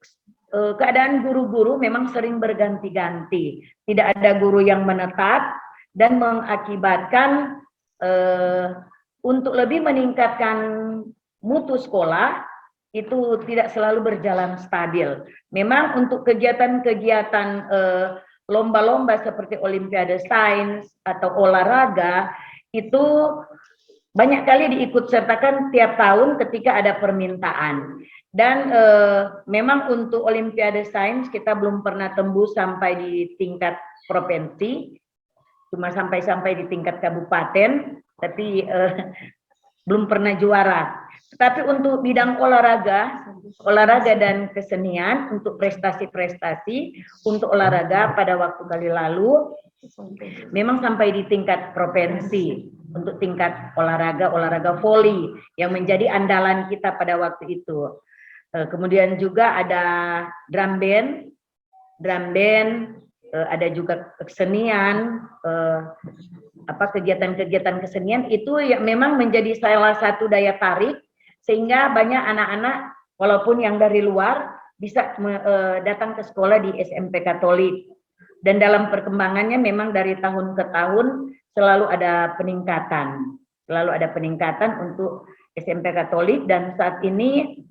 keadaan guru-guru memang sering berganti-ganti, tidak ada guru yang menetap, dan mengakibatkan untuk lebih meningkatkan mutu sekolah itu tidak selalu berjalan stabil. Memang untuk kegiatan-kegiatan lomba-lomba seperti Olimpiade Sains atau olahraga itu banyak kali diikut sertakan tiap tahun ketika ada permintaan. Dan memang untuk Olimpiade Sains kita belum pernah tembus sampai di tingkat provinsi, cuma sampai di tingkat kabupaten, tapi belum pernah juara. Tapi untuk bidang olahraga dan kesenian, untuk prestasi-prestasi untuk olahraga pada waktu kali lalu memang sampai di tingkat provinsi untuk tingkat olahraga voli yang menjadi andalan kita pada waktu itu. Kemudian juga ada drum band, ada juga kesenian, kegiatan-kegiatan kesenian itu yang memang menjadi salah satu daya tarik, sehingga banyak anak-anak walaupun yang dari luar bisa datang ke sekolah di SMP Katolik. Dan dalam perkembangannya memang dari tahun ke tahun selalu ada peningkatan untuk SMP Katolik, dan saat ini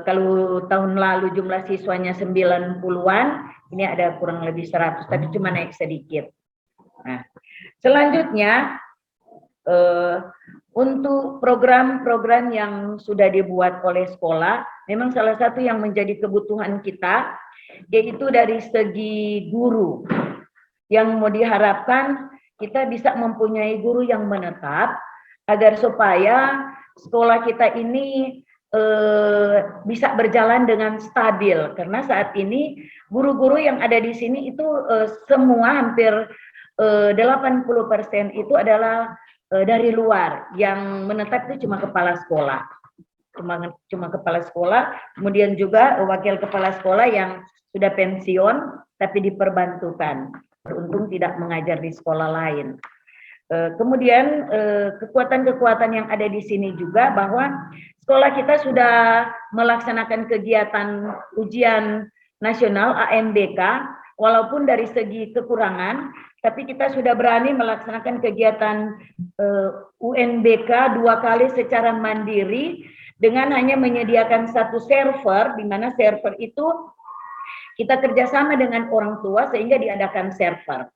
kalau tahun lalu jumlah siswanya 90-an, ini ada kurang lebih 100, tapi cuma naik sedikit. Nah, selanjutnya untuk program-program yang sudah dibuat oleh sekolah, memang salah satu yang menjadi kebutuhan kita, yaitu dari segi guru, yang mau diharapkan kita bisa mempunyai guru yang menetap, agar supaya sekolah kita ini bisa berjalan dengan stabil, karena saat ini guru-guru yang ada di sini itu semua hampir 80% itu adalah dari luar, yang menetap itu cuma kepala sekolah, cuma kepala sekolah, kemudian juga wakil kepala sekolah yang sudah pensiun tapi diperbantukan, beruntung tidak mengajar di sekolah lain. Kemudian kekuatan-kekuatan yang ada di sini juga bahwa sekolah kita sudah melaksanakan kegiatan ujian nasional AMBK, walaupun dari segi kekurangan, tapi kita sudah berani melaksanakan kegiatan UNBK 2 kali secara mandiri dengan hanya menyediakan 1 server, di mana server itu kita kerjasama dengan orang tua sehingga diadakan server.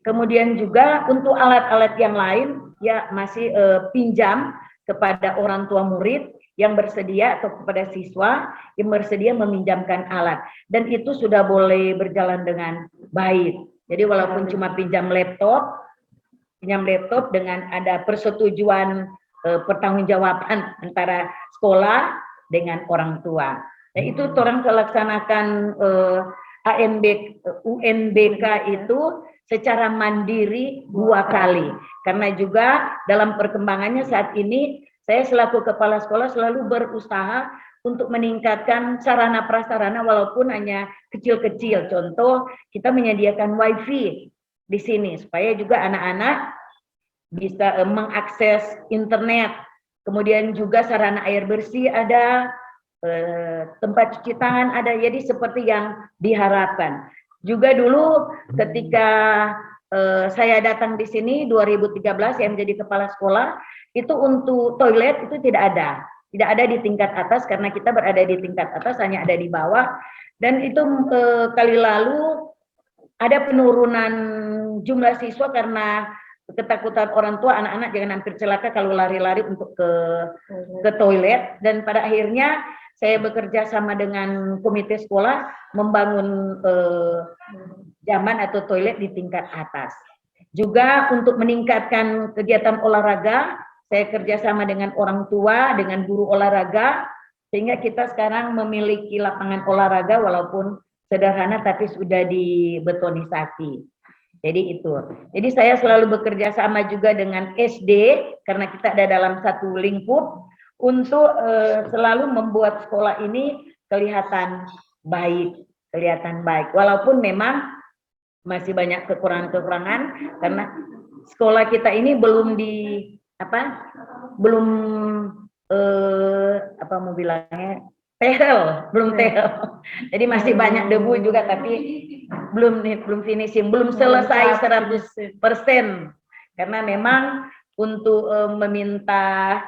Kemudian juga untuk alat-alat yang lain ya masih pinjam kepada orang tua murid yang bersedia atau kepada siswa yang bersedia meminjamkan alat, dan itu sudah boleh berjalan dengan baik. Jadi walaupun cuma pinjam laptop dengan ada persetujuan pertanggungjawaban antara sekolah dengan orang tua. Nah, itu orang melaksanakan UNBK itu secara mandiri 2 kali. Karena juga dalam perkembangannya saat ini saya selaku kepala sekolah selalu berusaha untuk meningkatkan sarana prasarana walaupun hanya kecil-kecil. Contoh, kita menyediakan WiFi di sini supaya juga anak-anak bisa mengakses internet. Kemudian juga sarana air bersih ada, tempat cuci tangan ada, jadi seperti yang diharapkan. Juga dulu ketika saya datang di sini 2013 saya menjadi kepala sekolah, itu untuk toilet itu tidak ada di tingkat atas karena kita berada di tingkat atas, hanya ada di bawah. Dan itu kali lalu ada penurunan jumlah siswa karena ketakutan orang tua anak-anak jangan hampir celaka kalau lari-lari untuk ke toilet. Dan pada akhirnya saya bekerja sama dengan komite sekolah membangun zaman atau toilet di tingkat atas. Juga untuk meningkatkan kegiatan olahraga, saya kerjasama dengan orang tua, dengan guru olahraga, sehingga kita sekarang memiliki lapangan olahraga walaupun sederhana tapi sudah dibetonisasi. Jadi itu. Jadi saya selalu bekerja sama juga dengan SD karena kita ada dalam satu lingkup untuk selalu membuat sekolah ini kelihatan baik. Walaupun memang masih banyak kekurangan-kekurangan karena sekolah kita ini belum belum tehel. Jadi masih banyak debu juga tapi belum finishing, belum selesai 100%. Karena memang untuk meminta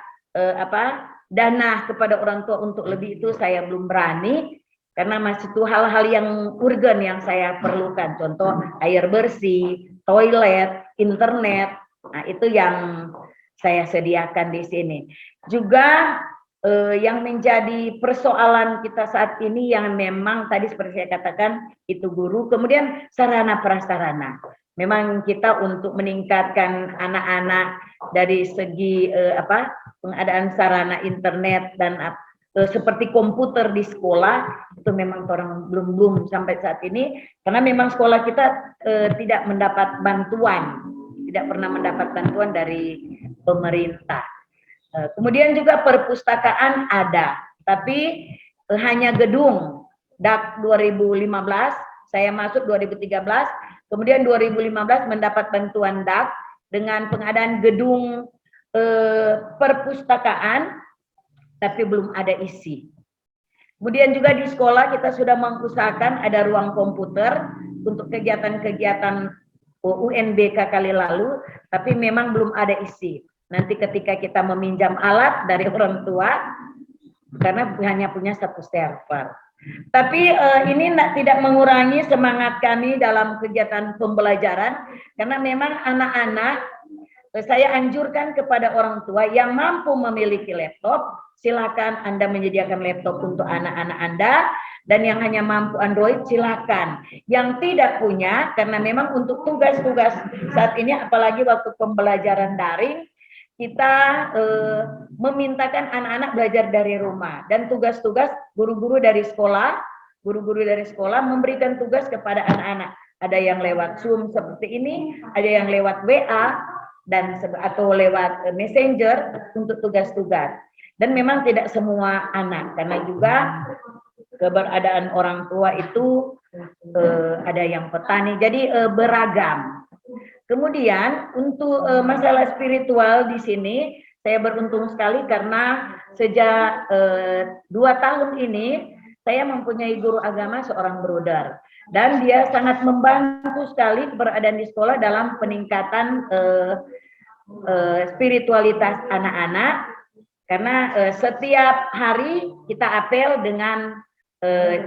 dana kepada orang tua untuk lebih itu saya belum berani karena masih itu hal-hal yang urgen yang saya perlukan. Contoh air bersih, toilet, internet. Nah, itu yang saya sediakan di sini. Juga yang menjadi persoalan kita saat ini yang memang tadi seperti saya katakan itu guru, kemudian sarana prasarana. Memang kita untuk meningkatkan anak-anak dari segi pengadaan sarana internet dan seperti komputer di sekolah itu memang orang belum sampai saat ini karena memang sekolah kita tidak mendapat bantuan, tidak pernah mendapat bantuan dari pemerintah. Kemudian juga perpustakaan ada, tapi hanya gedung. DAK 2015, saya masuk 2013, kemudian 2015 mendapat bantuan DAK dengan pengadaan gedung perpustakaan, tapi belum ada isi. Kemudian juga di sekolah kita sudah mengusahakan ada ruang komputer untuk kegiatan-kegiatan UNBK kali lalu, tapi memang belum ada isi. Nanti ketika kita meminjam alat dari orang tua, karena hanya punya 1 server. Tapi ini tidak mengurangi semangat kami dalam kegiatan pembelajaran, karena memang anak-anak, saya anjurkan kepada orang tua yang mampu memiliki laptop, silakan Anda menyediakan laptop untuk anak-anak Anda, dan yang hanya mampu Android silakan. Yang tidak punya, karena memang untuk tugas-tugas saat ini, apalagi waktu pembelajaran daring, kita memintakan anak-anak belajar dari rumah dan tugas-tugas guru-guru dari sekolah memberikan tugas kepada anak-anak. Ada yang lewat Zoom seperti ini, ada yang lewat WA atau lewat Messenger untuk tugas-tugas. Dan memang tidak semua anak karena juga keberadaan orang tua itu ada yang petani, jadi beragam. Kemudian untuk masalah spiritual di sini saya beruntung sekali karena sejak 2 tahun ini saya mempunyai guru agama seorang bruder, dan dia sangat membantu sekali keberadaan di sekolah dalam peningkatan spiritualitas anak-anak, karena setiap hari kita apel dengan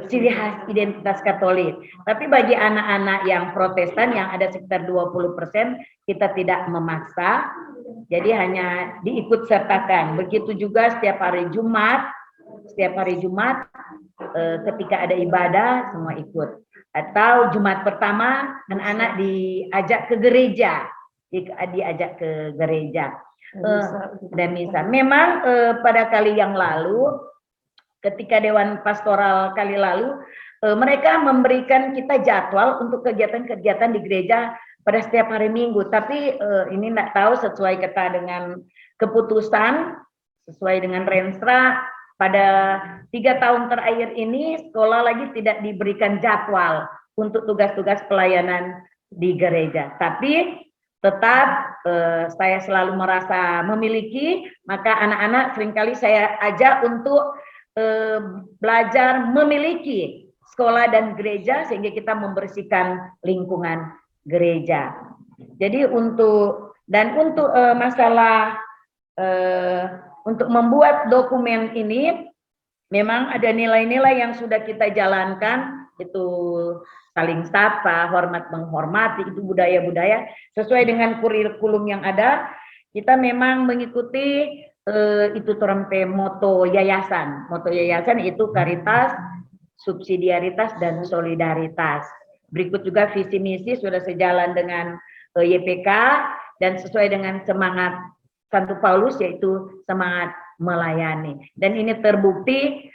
ciri khas identitas Katolik. Tapi bagi anak-anak yang Protestan yang ada sekitar 20%, kita tidak memaksa, jadi hanya diikut sertakan. Begitu juga setiap hari Jumat ketika ada ibadah semua ikut. Atau Jumat pertama anak-anak diajak ke gereja, dan misa. Memang pada kali yang lalu, ketika Dewan Pastoral kali lalu, mereka memberikan kita jadwal untuk kegiatan-kegiatan di gereja pada setiap hari Minggu. Tapi ini tidak tahu sesuai kata dengan keputusan, sesuai dengan Renstra, pada 3 tahun terakhir ini sekolah lagi tidak diberikan jadwal untuk tugas-tugas pelayanan di gereja. Tapi tetap saya selalu merasa memiliki, maka anak-anak seringkali saya ajak untuk belajar memiliki sekolah dan gereja sehingga kita membersihkan lingkungan gereja. Jadi untuk masalah untuk membuat dokumen ini memang ada nilai-nilai yang sudah kita jalankan, itu saling sapa, hormat menghormati, itu budaya-budaya sesuai dengan kurikulum yang ada. Kita memang mengikuti itu terempe moto yayasan. Moto yayasan itu karitas, subsidiaritas, dan solidaritas. Berikut juga visi misi sudah sejalan dengan YPK dan sesuai dengan semangat Santo Paulus, yaitu semangat melayani. Dan ini terbukti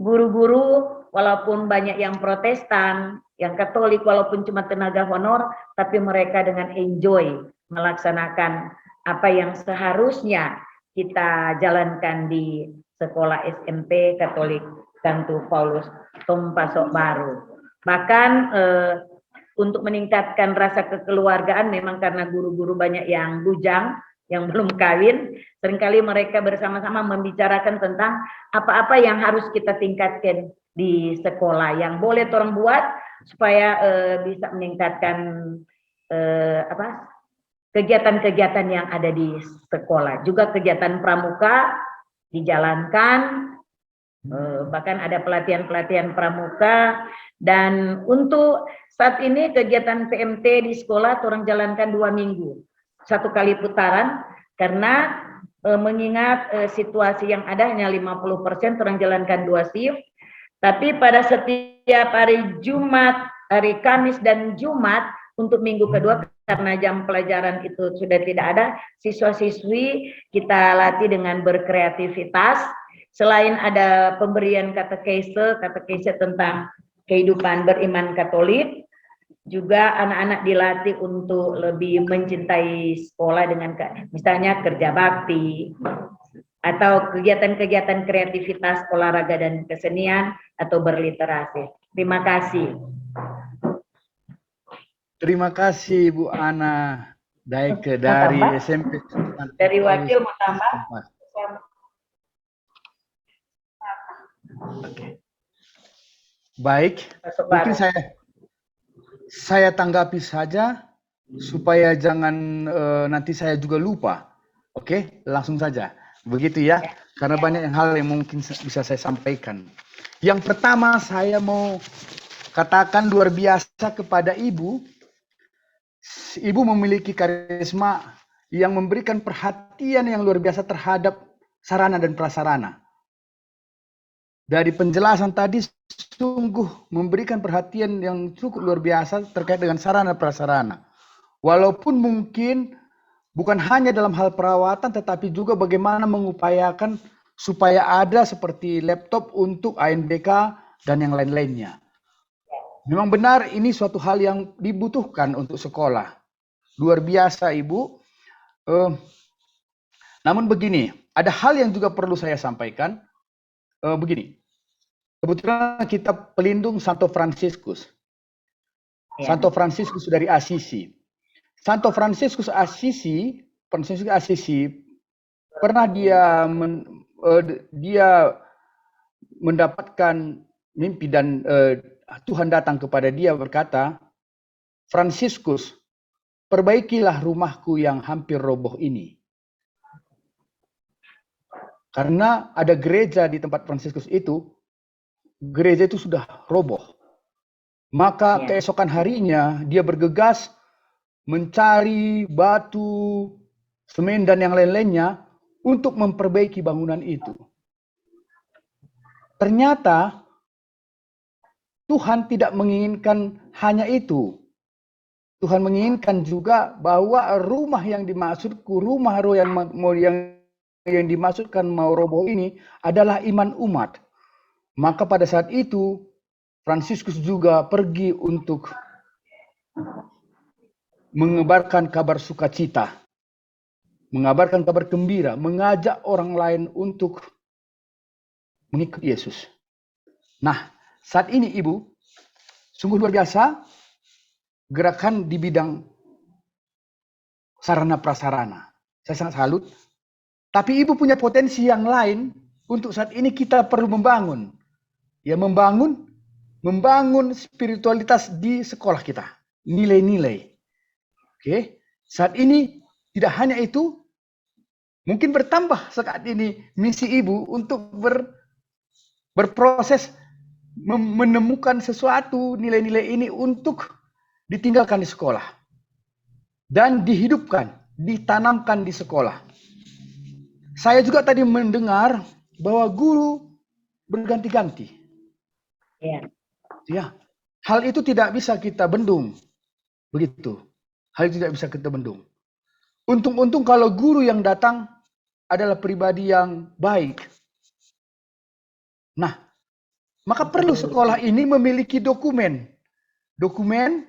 guru-guru walaupun banyak yang Protestan, yang Katolik walaupun cuma tenaga honor, tapi mereka dengan enjoy melaksanakan apa yang seharusnya kita jalankan di sekolah SMP Katolik Santo Paulus Tompasok Baru. Bahkan untuk meningkatkan rasa kekeluargaan, memang karena guru-guru banyak yang bujang, yang belum kawin, seringkali mereka bersama-sama membicarakan tentang apa-apa yang harus kita tingkatkan di sekolah, yang boleh orang buat supaya bisa meningkatkan kegiatan-kegiatan yang ada di sekolah. Juga kegiatan pramuka dijalankan, bahkan ada pelatihan-pelatihan pramuka. Dan untuk saat ini kegiatan PMT di sekolah orang jalankan 2 minggu, 1 kali putaran, karena mengingat situasi yang ada hanya 50% orang jalankan 2 shift. Tapi pada setiap hari Jumat, hari Kamis dan Jumat untuk minggu kedua, karena jam pelajaran itu sudah tidak ada, siswa-siswi kita latih dengan berkreativitas. Selain ada pemberian katekese tentang kehidupan beriman Katolik, juga anak-anak dilatih untuk lebih mencintai sekolah dengan misalnya kerja bakti atau kegiatan-kegiatan kreativitas, olahraga dan kesenian, atau berliterasi. Terima kasih. Terima kasih Bu Ana Daike dari SMP. Dari wakil mau tambah? Oke. Baik, mungkin saya tanggapi saja supaya jangan nanti saya juga lupa. Oke, langsung saja. Begitu ya, karena banyak hal yang mungkin bisa saya sampaikan. Yang pertama saya mau katakan luar biasa kepada Ibu. Ibu memiliki karisma yang memberikan perhatian yang luar biasa terhadap sarana dan prasarana. Dari penjelasan tadi sungguh memberikan perhatian yang cukup luar biasa terkait dengan sarana prasarana. Walaupun mungkin bukan hanya dalam hal perawatan, tetapi juga bagaimana mengupayakan supaya ada seperti laptop untuk ANBK dan yang lain-lainnya. Memang benar ini suatu hal yang dibutuhkan untuk sekolah. Luar biasa Ibu. Namun begini, ada hal yang juga perlu saya sampaikan. Begini, kebetulan kita pelindung Santo Fransiskus. Santo Fransiskus dari Assisi. Santo Fransiskus Assisi pernah dia mendapatkan mimpi dan Tuhan datang kepada dia berkata, Fransiskus, perbaikilah rumahku yang hampir roboh ini. Karena ada gereja di tempat Fransiskus itu, gereja itu sudah roboh. Maka keesokan harinya dia bergegas mencari batu, semen dan yang lain-lainnya untuk memperbaiki bangunan itu. Ternyata Tuhan tidak menginginkan hanya itu. Tuhan menginginkan juga bahwa rumah yang dimaksudku, rumah roh yang dimaksudkan mau roboh ini adalah iman umat. Maka pada saat itu Fransiskus juga pergi untuk menyebarkan kabar sukacita, mengabarkan kabar gembira, mengajak orang lain untuk mengikut Yesus. Nah, saat ini Ibu, sungguh luar biasa gerakan di bidang sarana prasarana. Saya sangat salut. Tapi Ibu punya potensi yang lain untuk saat ini kita perlu membangun. Ya, membangun spiritualitas di sekolah kita. Nilai-nilai. Oke. Saat ini tidak hanya itu, mungkin bertambah saat ini misi Ibu untuk berproses menemukan sesuatu nilai-nilai ini untuk ditinggalkan di sekolah dan dihidupkan, ditanamkan di sekolah. Saya juga tadi mendengar bahwa guru berganti-ganti. Ya, hal itu tidak bisa kita bendung. Begitu. Hal itu tidak bisa kita bendung. Untung-untung kalau guru yang datang adalah pribadi yang baik. Nah, maka perlu sekolah ini memiliki dokumen. Dokumen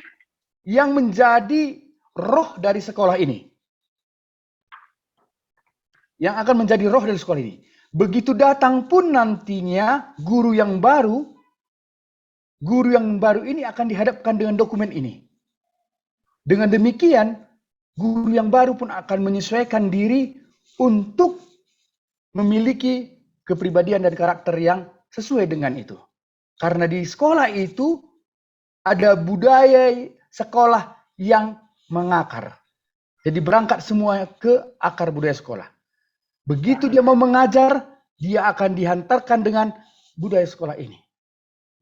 yang menjadi roh dari sekolah ini. Yang akan menjadi roh dari sekolah ini. Begitu datang pun nantinya guru yang baru ini akan dihadapkan dengan dokumen ini. Dengan demikian, guru yang baru pun akan menyesuaikan diri untuk memiliki kepribadian dan karakter yang sesuai dengan itu. Karena di sekolah itu ada budaya sekolah yang mengakar. Jadi berangkat semua ke akar budaya sekolah. Begitu dia mau mengajar, dia akan dihantarkan dengan budaya sekolah ini.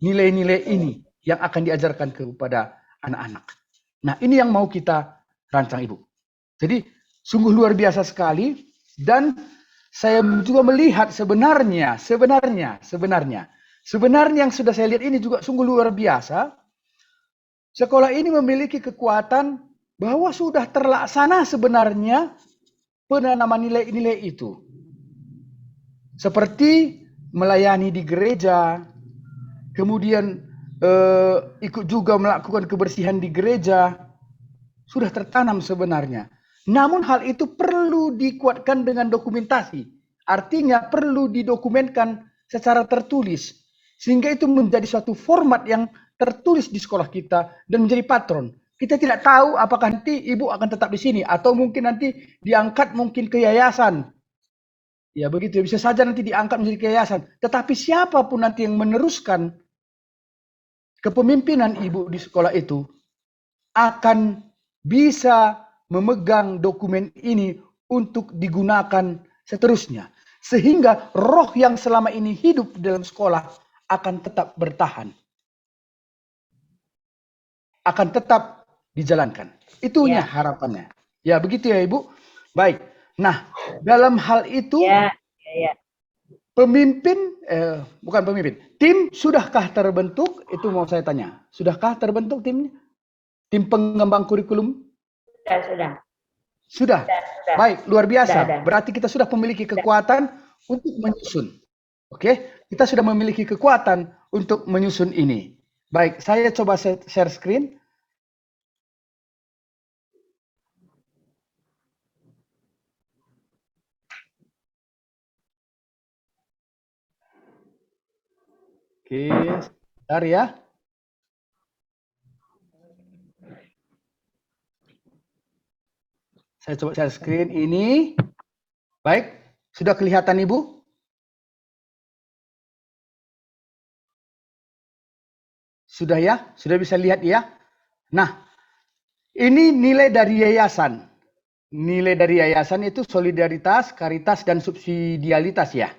Nilai-nilai ini yang akan diajarkan kepada anak-anak. Nah, ini yang mau kita rancang Ibu. Jadi sungguh luar biasa sekali, dan saya juga melihat sebenarnya yang sudah saya lihat ini juga sungguh luar biasa. Sekolah ini memiliki kekuatan bahwa sudah terlaksana sebenarnya penanaman nilai-nilai itu. Seperti melayani di gereja, kemudian ikut juga melakukan kebersihan di gereja, sudah tertanam sebenarnya. Namun hal itu perlu dikuatkan dengan dokumentasi. Artinya perlu didokumenkan secara tertulis. Sehingga itu menjadi suatu format yang tertulis di sekolah kita dan menjadi patron. Kita tidak tahu apakah nanti Ibu akan tetap di sini atau mungkin nanti diangkat mungkin ke yayasan. Ya begitu, bisa saja nanti diangkat menjadi ke yayasan. Tetapi siapapun nanti yang meneruskan kepemimpinan Ibu di sekolah itu akan bisa memegang dokumen ini untuk digunakan seterusnya. Sehingga roh yang selama ini hidup dalam sekolah akan tetap bertahan. Akan tetap dijalankan. Itunya harapannya. Ya begitu ya Ibu. Baik. Nah, dalam hal itu bukan pemimpin. Tim sudahkah terbentuk? Itu mau saya tanya. Sudahkah terbentuk timnya? Tim pengembang kurikulum? Sudah. Baik, luar biasa. Berarti kita sudah memiliki kekuatan untuk menyusun. Oke, kita sudah memiliki kekuatan untuk menyusun ini. Baik, saya coba share screen. Oke, sebentar ya. Saya coba share screen ini. Baik, sudah kelihatan Ibu? Sudah ya? Sudah bisa lihat ya? Nah, ini nilai dari yayasan. Nilai dari yayasan itu solidaritas, karitas, dan subsidialitas ya.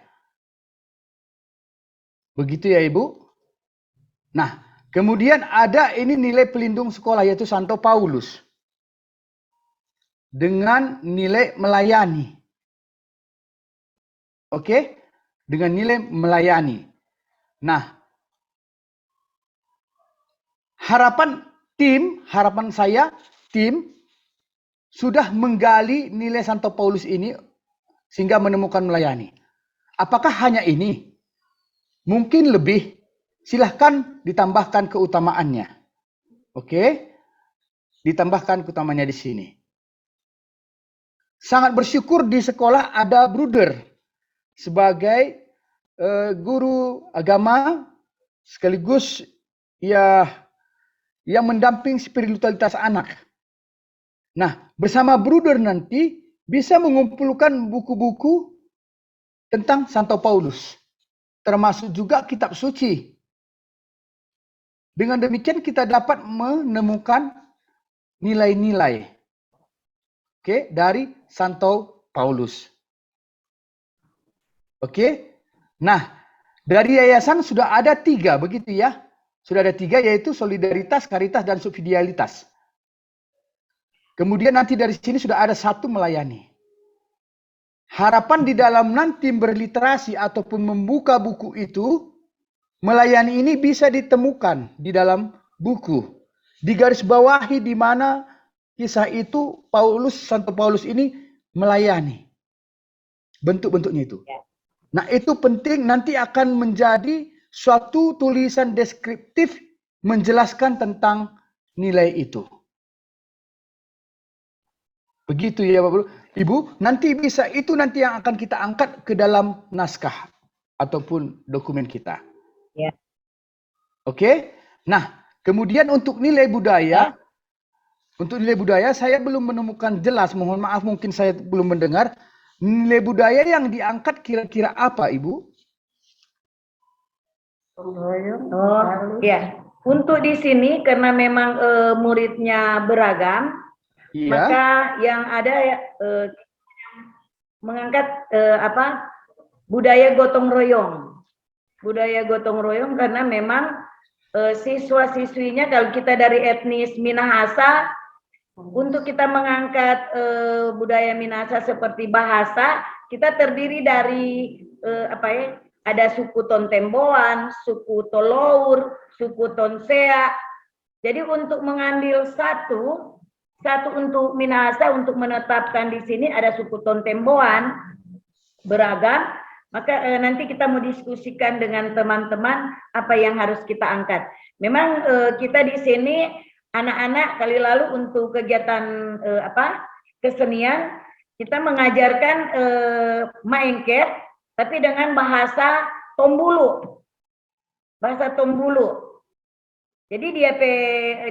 Begitu ya Ibu? Nah, kemudian ada ini nilai pelindung sekolah yaitu Santo Paulus. Dengan nilai melayani. Oke? Dengan nilai melayani. Nah, harapan saya, tim sudah menggali nilai Santo Paulus ini sehingga menemukan melayani. Apakah hanya ini? Mungkin lebih. Silahkan ditambahkan keutamaannya. Oke? Ditambahkan keutamaannya di sini. Sangat bersyukur di sekolah ada Bruder sebagai guru agama sekaligus ya yang mendamping spiritualitas anak. Nah, bersama Bruder nanti bisa mengumpulkan buku-buku tentang Santo Paulus, termasuk juga kitab suci. Dengan demikian kita dapat menemukan nilai-nilai dari Santo Paulus. Nah, dari yayasan sudah ada 3, begitu ya. Sudah ada 3 yaitu solidaritas, karitas, dan subsidialitas. Kemudian nanti dari sini sudah ada 1 melayani. Harapan di dalam nanti berliterasi ataupun membuka buku itu, melayani ini bisa ditemukan di dalam buku. Digarisbawahi di mana kisah itu Santo Paulus ini melayani. Bentuk-bentuknya itu. Nah, itu penting, nanti akan menjadi suatu tulisan deskriptif menjelaskan tentang nilai itu. Begitu ya Bapak Ibu, nanti bisa itu nanti yang akan kita angkat ke dalam naskah ataupun dokumen kita. Ya. Oke? Nah, kemudian untuk nilai budaya, saya belum menemukan jelas, mohon maaf mungkin saya belum mendengar. Nilai budaya yang diangkat kira-kira apa, Ibu? Oh, ya. Untuk di sini karena memang muridnya beragam, maka yang ada mengangkat budaya gotong royong. Budaya gotong royong karena memang siswa-siswinya kalau kita dari etnis Minahasa, untuk kita mengangkat budaya Minahasa seperti bahasa, kita terdiri dari ada suku Tontemboan, suku Tolour, suku Tonsea. Jadi untuk mengambil satu untuk Minahasa untuk menetapkan di sini ada suku Tontemboan beragam, maka nanti kita mau diskusikan dengan teman-teman apa yang harus kita angkat. Memang kita di sini anak-anak kali lalu untuk kegiatan kesenian kita mengajarkan maengket tapi dengan bahasa Tombulu. Bahasa Tombulu. Jadi dia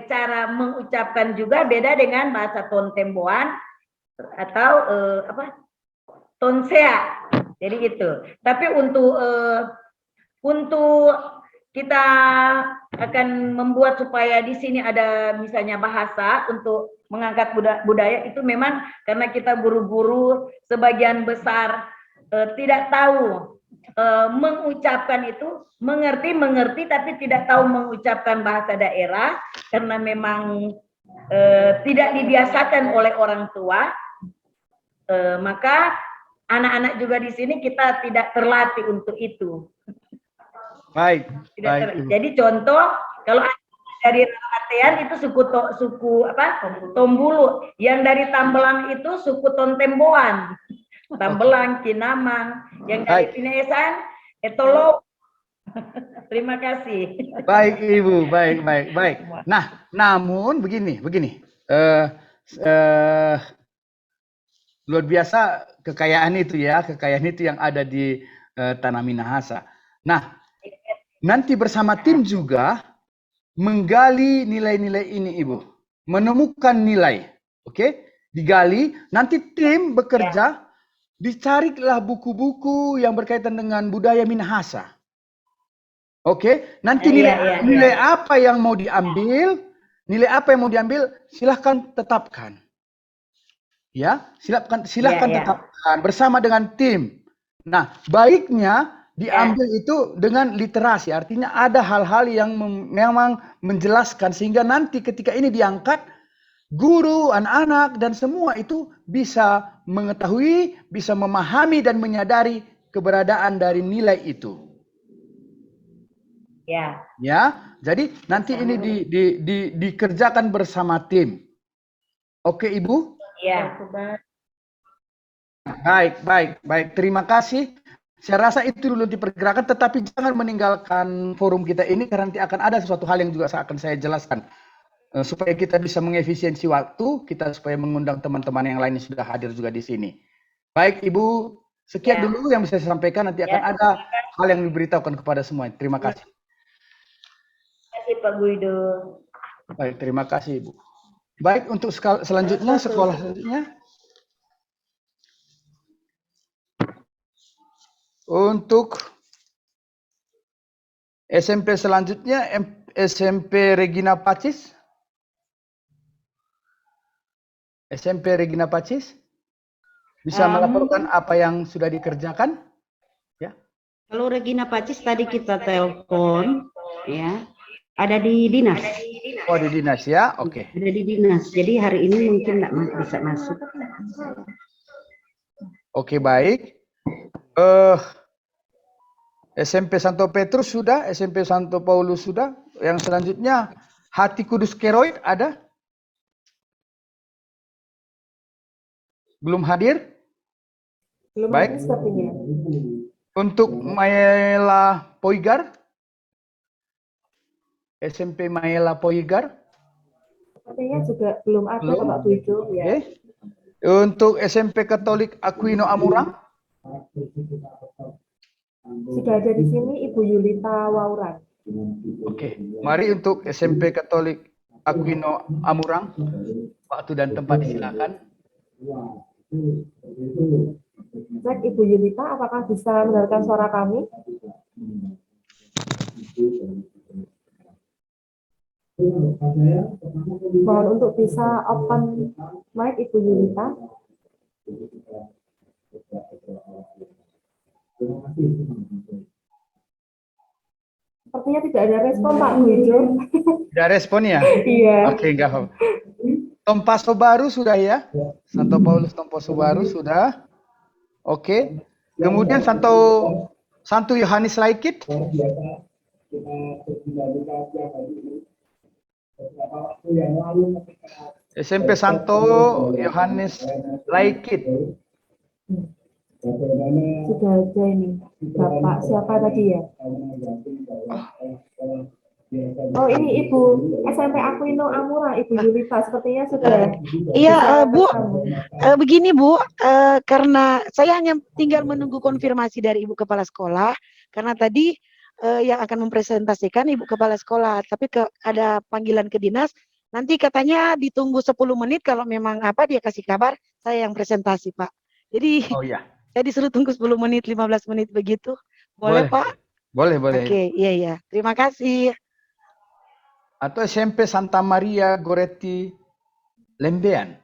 cara mengucapkan juga beda dengan bahasa Tontemboan atau Tonsea. Jadi gitu. Tapi untuk kita akan membuat supaya di sini ada misalnya bahasa untuk mengangkat budaya itu memang karena kita guru-guru sebagian besar tidak tahu mengucapkan itu, mengerti tapi tidak tahu mengucapkan bahasa daerah karena memang tidak dibiasakan oleh orang tua, maka anak-anak juga di sini kita tidak terlatih untuk itu. Baik. Jadi contoh kalau dari Rawatean itu suku Tombulu, yang dari Tambelang itu suku Tontemboan. Tambelang, Kinamang, yang dari Pinesan, Etolo. Terima kasih. Baik Ibu, baik. Nah, namun begini. Luar biasa kekayaan itu yang ada di tanah Minahasa. Nah, nanti bersama tim juga menggali nilai-nilai ini Ibu, menemukan nilai, digali. Nanti tim bekerja. Dicarilah buku-buku yang berkaitan dengan budaya Minahasa. Oke, nanti nilai apa yang mau diambil, silahkan tetapkan. Ya, silahkan tetapkan bersama dengan tim. Nah, baiknya diambil itu dengan literasi, artinya ada hal-hal yang memang menjelaskan sehingga nanti ketika ini diangkat, guru, anak-anak dan semua itu bisa mengetahui, bisa memahami dan menyadari keberadaan dari nilai itu. Ya, jadi nanti ini dikerjakan bersama tim. Oke, Ibu? Ya. Baik. Terima kasih. Saya rasa itu dulu dipergerakan, tetapi jangan meninggalkan forum kita ini karena nanti akan ada sesuatu hal yang juga akan saya jelaskan. Supaya kita bisa mengefisiensi waktu, kita supaya mengundang teman-teman yang lain yang sudah hadir juga di sini. Baik, Ibu. Sekian dulu yang bisa saya sampaikan. Nanti akan ada hal yang diberitahukan kepada semua. Terima kasih. Pak Guido. Baik, terima kasih Ibu. Baik, untuk selanjutnya, sekolah selanjutnya. Untuk SMP selanjutnya, SMP Regina Pacis. SMP Regina Pacis. Bisa melaporkan apa yang sudah dikerjakan? Ya. Kalau Regina Pacis tadi kita telepon, ya. Ada di dinas. Oh, di dinas ya, oke. Ada di dinas, jadi hari ini mungkin nggak bisa masuk. Oke, baik. SMP Santo Petrus sudah, SMP Santo Paulus sudah. Yang selanjutnya, Hati Kudus Keroid ada? Belum hadir? Belum baik. hadir sepertinya. Untuk Maela Poigar? SMP Maela Poigar? Sepertinya juga belum ada Pak Guido. Ya. Okay. Untuk SMP Katolik Aquino Amurang? Sudah ada di sini Ibu Yulita Wauran. Oke, mari untuk SMP Katolik Aquino Amurang. Waktu dan tempat disilakan. Cek Ibu Yulita, apakah bisa mendengarkan suara kami? Mohon untuk bisa open mic Ibu Yulita. Sepertinya tidak ada respon Pak Guido. Tidak respon ya? Iya. Oke, enggak apa. Tompaso baru sudah ya? Santo Paulus Tompaso baru sudah. Oke. Kemudian Santo Yohanes Laikit. SMP Santo Yohanes Laikit. Sudah ada ini. Bapak siapa tadi ya? Oh, ini Ibu SMP Aquino Amura, Ibu Yulita. Sepertinya sudah. Iya, Bu. Begini, Bu. Karena saya hanya tinggal menunggu konfirmasi dari Ibu Kepala Sekolah. Karena tadi yang akan mempresentasikan Ibu Kepala Sekolah. Tapi ada panggilan ke dinas. Nanti katanya ditunggu 10 menit. Kalau memang apa dia kasih kabar, saya yang presentasi, Pak. Jadi saya disuruh tunggu 10 menit, 15 menit begitu. Boleh, Pak? Boleh. Oke, iya. Terima kasih. Atau SMP Santa Maria Goretti Lembean.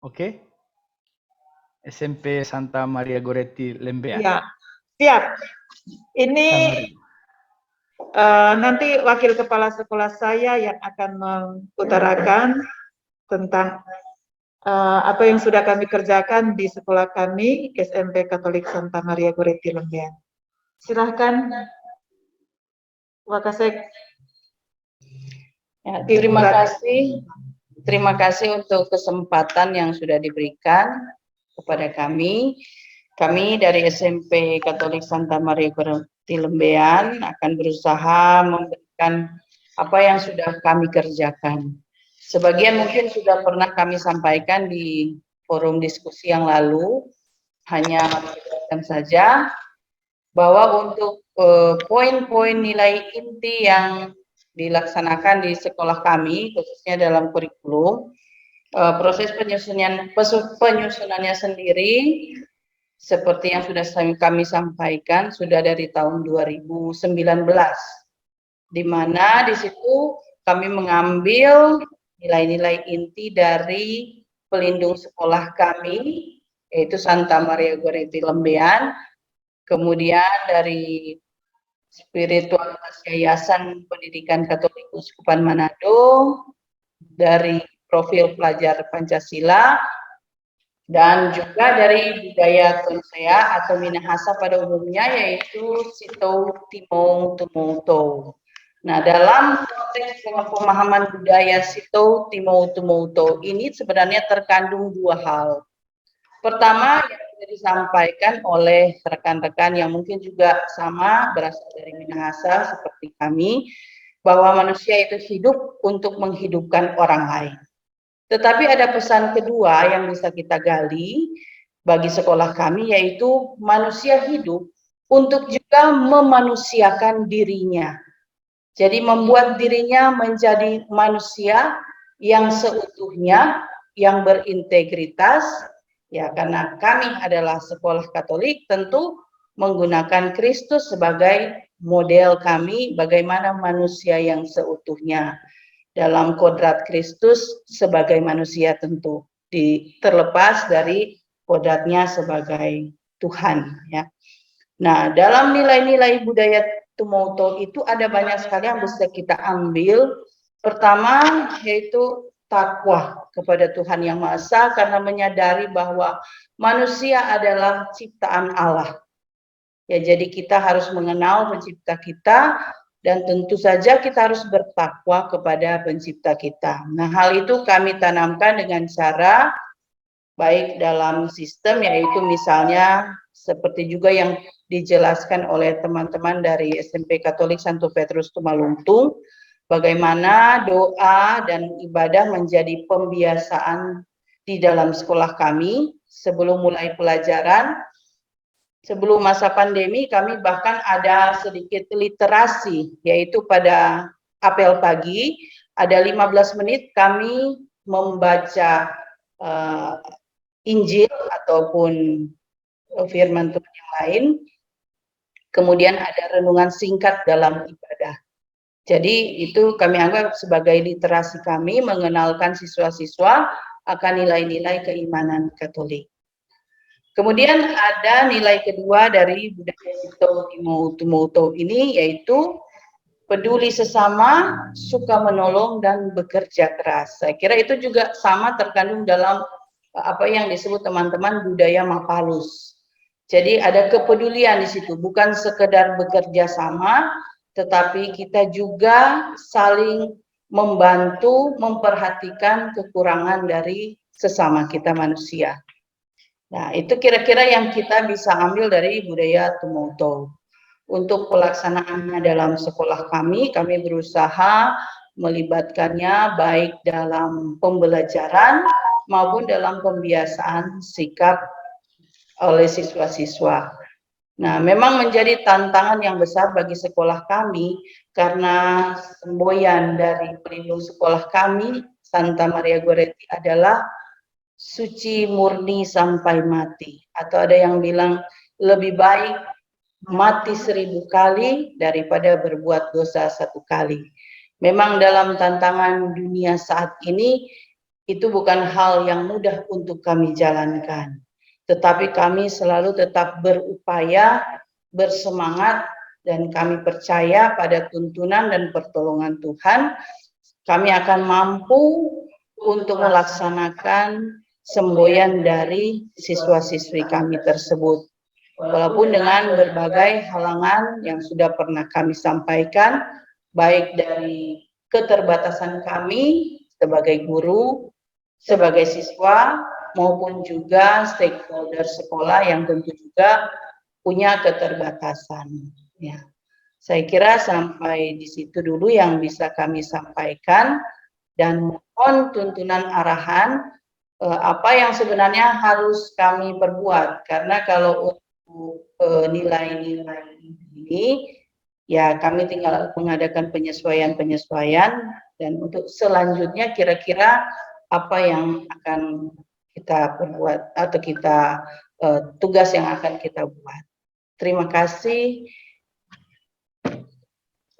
Oke. SMP Santa Maria Goretti Lembean. Ya, siap. Ini nanti wakil kepala sekolah saya yang akan mengutarakan tentang apa yang sudah kami kerjakan di sekolah kami, SMP Katolik Santa Maria Goretti Lembean. Silahkan, Wakasek. Ya, terima kasih untuk kesempatan yang sudah diberikan kepada kami. Kami dari SMP Katolik Santa Maria Goretti Lembean akan berusaha memberikan apa yang sudah kami kerjakan. Sebagian mungkin sudah pernah kami sampaikan di forum diskusi yang lalu, hanya menjelaskan saja bahwa untuk poin-poin nilai inti yang dilaksanakan di sekolah kami, khususnya dalam kurikulum, proses penyusunannya sendiri seperti yang sudah kami sampaikan sudah dari tahun 2019, di mana di situ kami mengambil nilai-nilai inti dari pelindung sekolah kami, yaitu Santa Maria Goretti Lembean, kemudian dari spiritualitas Yayasan Pendidikan Katolik Uskupan Manado, dari profil pelajar Pancasila, dan juga dari budaya Tonsea atau Minahasa pada umumnya, yaitu Sito Timong Tumouto. Nah, dalam konteks dengan pemahaman budaya Sito Timong Tumouto ini sebenarnya terkandung dua hal. Pertama, yang sudah disampaikan oleh rekan-rekan yang mungkin juga sama berasal dari Minahasa seperti kami, bahwa manusia itu hidup untuk menghidupkan orang lain. Tetapi ada pesan kedua yang bisa kita gali bagi sekolah kami, yaitu manusia hidup untuk juga memanusiakan dirinya. Jadi membuat dirinya menjadi manusia yang seutuhnya, yang berintegritas, ya karena kami adalah sekolah Katolik, tentu menggunakan Kristus sebagai model kami bagaimana manusia yang seutuhnya. Dalam kodrat Kristus sebagai manusia tentu, terlepas dari kodratnya sebagai Tuhan. Ya. Nah, dalam nilai-nilai budaya Tumouto itu ada banyak sekali yang bisa kita ambil. Pertama, yaitu takwa kepada Tuhan Yang Maha Esa, karena menyadari bahwa manusia adalah ciptaan Allah. Ya, jadi kita harus mengenal pencipta kita, dan tentu saja kita harus bertakwa kepada pencipta kita. Nah, hal itu kami tanamkan dengan cara baik dalam sistem, yaitu misalnya seperti juga yang dijelaskan oleh teman-teman dari SMP Katolik Santo Petrus Tumaluntung, bagaimana doa dan ibadah menjadi pembiasaan di dalam sekolah kami sebelum mulai pelajaran. Sebelum masa pandemi, kami bahkan ada sedikit literasi, yaitu pada apel pagi, ada 15 menit kami membaca Injil ataupun firman Tuhan yang lain, kemudian ada renungan singkat dalam ibadah. Jadi itu kami anggap sebagai literasi kami, mengenalkan siswa-siswa akan nilai-nilai keimanan Katolik. Kemudian ada nilai kedua dari budaya Sito Timong Tumouto ini, yaitu peduli sesama, suka menolong, dan bekerja keras. Saya kira itu juga sama terkandung dalam apa yang disebut teman-teman budaya Mapalus. Jadi ada kepedulian di situ, bukan sekedar bekerja sama, tetapi kita juga saling membantu, memperhatikan kekurangan dari sesama kita manusia. Nah, itu kira-kira yang kita bisa ambil dari budaya Tumouto. Untuk pelaksanaannya dalam sekolah kami berusaha melibatkannya baik dalam pembelajaran maupun dalam pembiasaan sikap oleh siswa-siswa. Nah, memang menjadi tantangan yang besar bagi sekolah kami karena semboyan dari pelindung sekolah kami, Santa Maria Goretti, adalah suci murni sampai mati, atau ada yang bilang lebih baik mati 1000 kali daripada berbuat dosa 1 kali. Memang dalam tantangan dunia saat ini itu bukan hal yang mudah untuk kami jalankan, tetapi kami selalu tetap berupaya, bersemangat, dan kami percaya pada tuntunan dan pertolongan Tuhan kami akan mampu untuk melaksanakan semboyan dari siswa-siswi kami tersebut. Walaupun dengan berbagai halangan yang sudah pernah kami sampaikan, baik dari keterbatasan kami sebagai guru, sebagai siswa, maupun juga stakeholder sekolah yang tentu juga punya keterbatasan. Ya. Saya kira sampai di situ dulu yang bisa kami sampaikan, dan mohon tuntunan arahan apa yang sebenarnya harus kami perbuat, karena kalau untuk nilai-nilai ini ya kami tinggal mengadakan penyesuaian-penyesuaian, dan untuk selanjutnya kira-kira apa yang akan kita perbuat atau kita tugas yang akan kita buat. Terima kasih.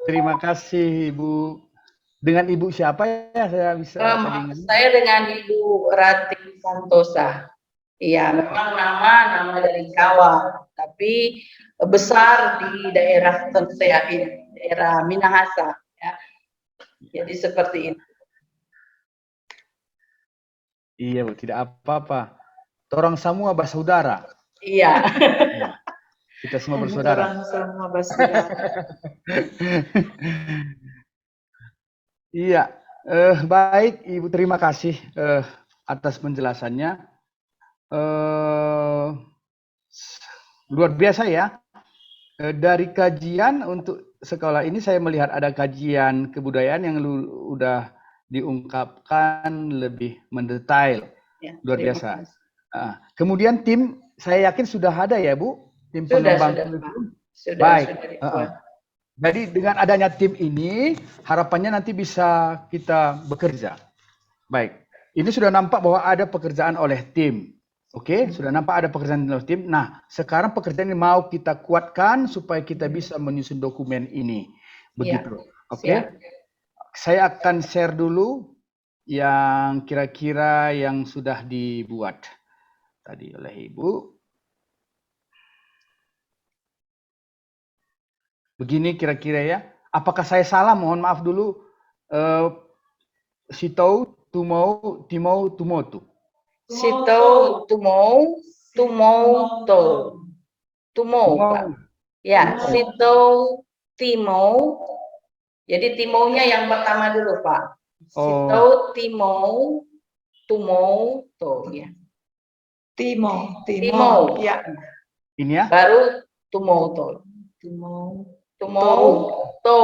Terima kasih Ibu. Dengan Ibu siapa ya saya bisa tadi? Saya dengan Ibu Rati Santosa. Iya, memang nama dari Jawa, tapi besar di daerah Tonsea ini, daerah Minahasa. Ya. Jadi seperti itu. Iya Bu, tidak apa-apa. Orang semua bersaudara. Iya. Kita semua bersaudara. Orang semua bersaudara. Iya, baik Ibu, terima kasih atas penjelasannya. Luar biasa ya. Dari kajian untuk sekolah ini saya melihat ada kajian kebudayaan yang udah diungkapkan lebih mendetail. Ya, luar biasa. Kemudian tim, saya yakin sudah ada ya Bu? Tim pengembang. Sudah, baik. Sudah dibuat. Jadi dengan adanya tim ini, harapannya nanti bisa kita bekerja. Baik, ini sudah nampak bahwa ada pekerjaan oleh tim. Oke, sudah nampak ada pekerjaan oleh tim. Nah, sekarang pekerjaan ini mau kita kuatkan supaya kita bisa menyusun dokumen ini. Begitu. Oke. Saya akan share dulu yang kira-kira yang sudah dibuat tadi oleh Ibu. Begini kira-kira ya. Apakah saya salah? Mohon maaf dulu. Sitou, tumou, timou, tumotu. Sitou, tumou, tumoto. Tumou, Pak. Ya, sitou, timou. Jadi timounya yang pertama dulu, Pak. Sitou, timou, tumou, to. Ya. Timou. Ya. Ini ya. Baru tumou, to. Tumou, to.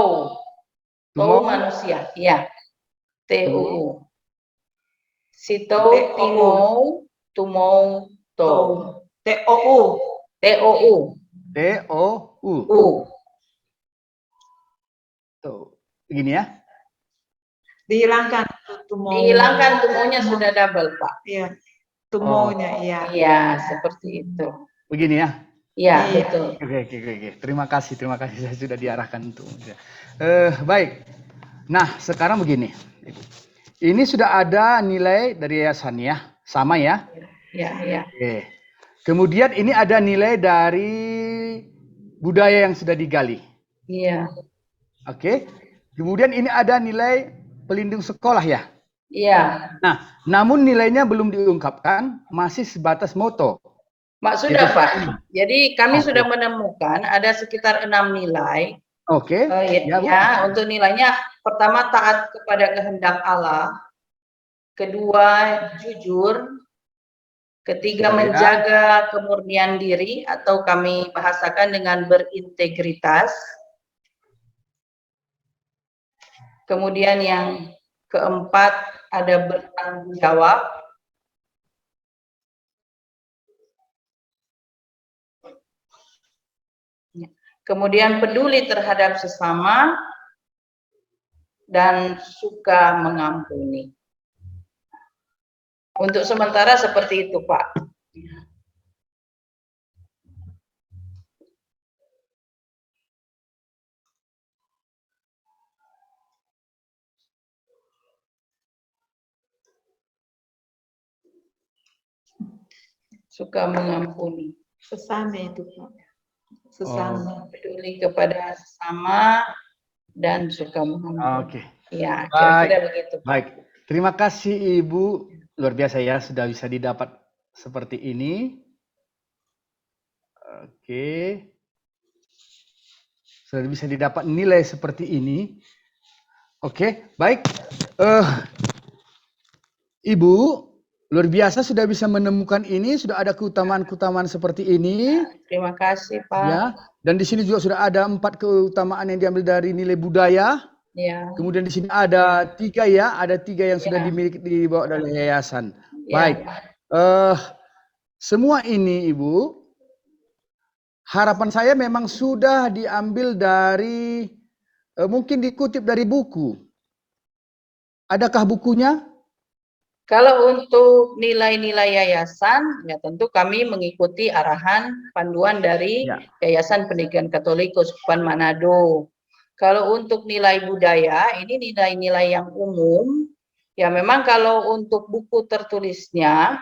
To manusia, ya. T-U-U. Sitou, timou, tumou, to. T-O-U. T-O-U. T-O-U. Tuh, begini ya. Dihilangkan tumou. Dihilangkan tumounya sudah double, Pak. Iya. Tumounya, iya. Iya, seperti itu. Begini ya. Iya, betul. Oke. Terima kasih saya sudah diarahkan untuk. Baik. Nah, sekarang begini. Ini sudah ada nilai dari yayasan ya, sama ya? Iya. Oke. Kemudian ini ada nilai dari budaya yang sudah digali. Iya. Oke. Kemudian ini ada nilai pelindung sekolah ya? Iya. Nah, namun nilainya belum diungkapkan, masih sebatas moto. Mak sudah, Pak. Jadi kami sudah menemukan ada sekitar 6 nilai. Oke. Ya, untuk nilainya pertama taat kepada kehendak Allah, kedua jujur, ketiga menjaga kemurnian diri atau kami bahasakan dengan berintegritas. Kemudian yang keempat ada bertanggung jawab. Kemudian peduli terhadap sesama dan suka mengampuni. Untuk sementara seperti itu, Pak. Suka mengampuni. Sesama itu, Pak. Sesama. Peduli kepada sesama dan suka mengampuni. Oke. Ya, kira-kira begitu. Baik. Terima kasih Ibu. Luar biasa ya, sudah bisa didapat seperti ini. Oke. Sudah bisa didapat nilai seperti ini. Oke, baik. Ibu, luar biasa sudah bisa menemukan ini, sudah ada keutamaan-keutamaan seperti ini. Terima kasih, Pak. Ya, dan di sini juga sudah ada 4 keutamaan yang diambil dari nilai budaya. Ya. Kemudian di sini ada 3 ya, ada 3 yang sudah dimiliki dibawa dari yayasan. Ya. Baik, semua ini Ibu, harapan saya memang sudah diambil dari, mungkin dikutip dari buku. Adakah bukunya? Kalau untuk nilai-nilai yayasan, ya tentu kami mengikuti arahan panduan dari Ya. Yayasan Pendidikan Katolik Keuskupan Manado. Kalau untuk nilai budaya, ini nilai-nilai yang umum. Ya memang kalau untuk buku tertulisnya,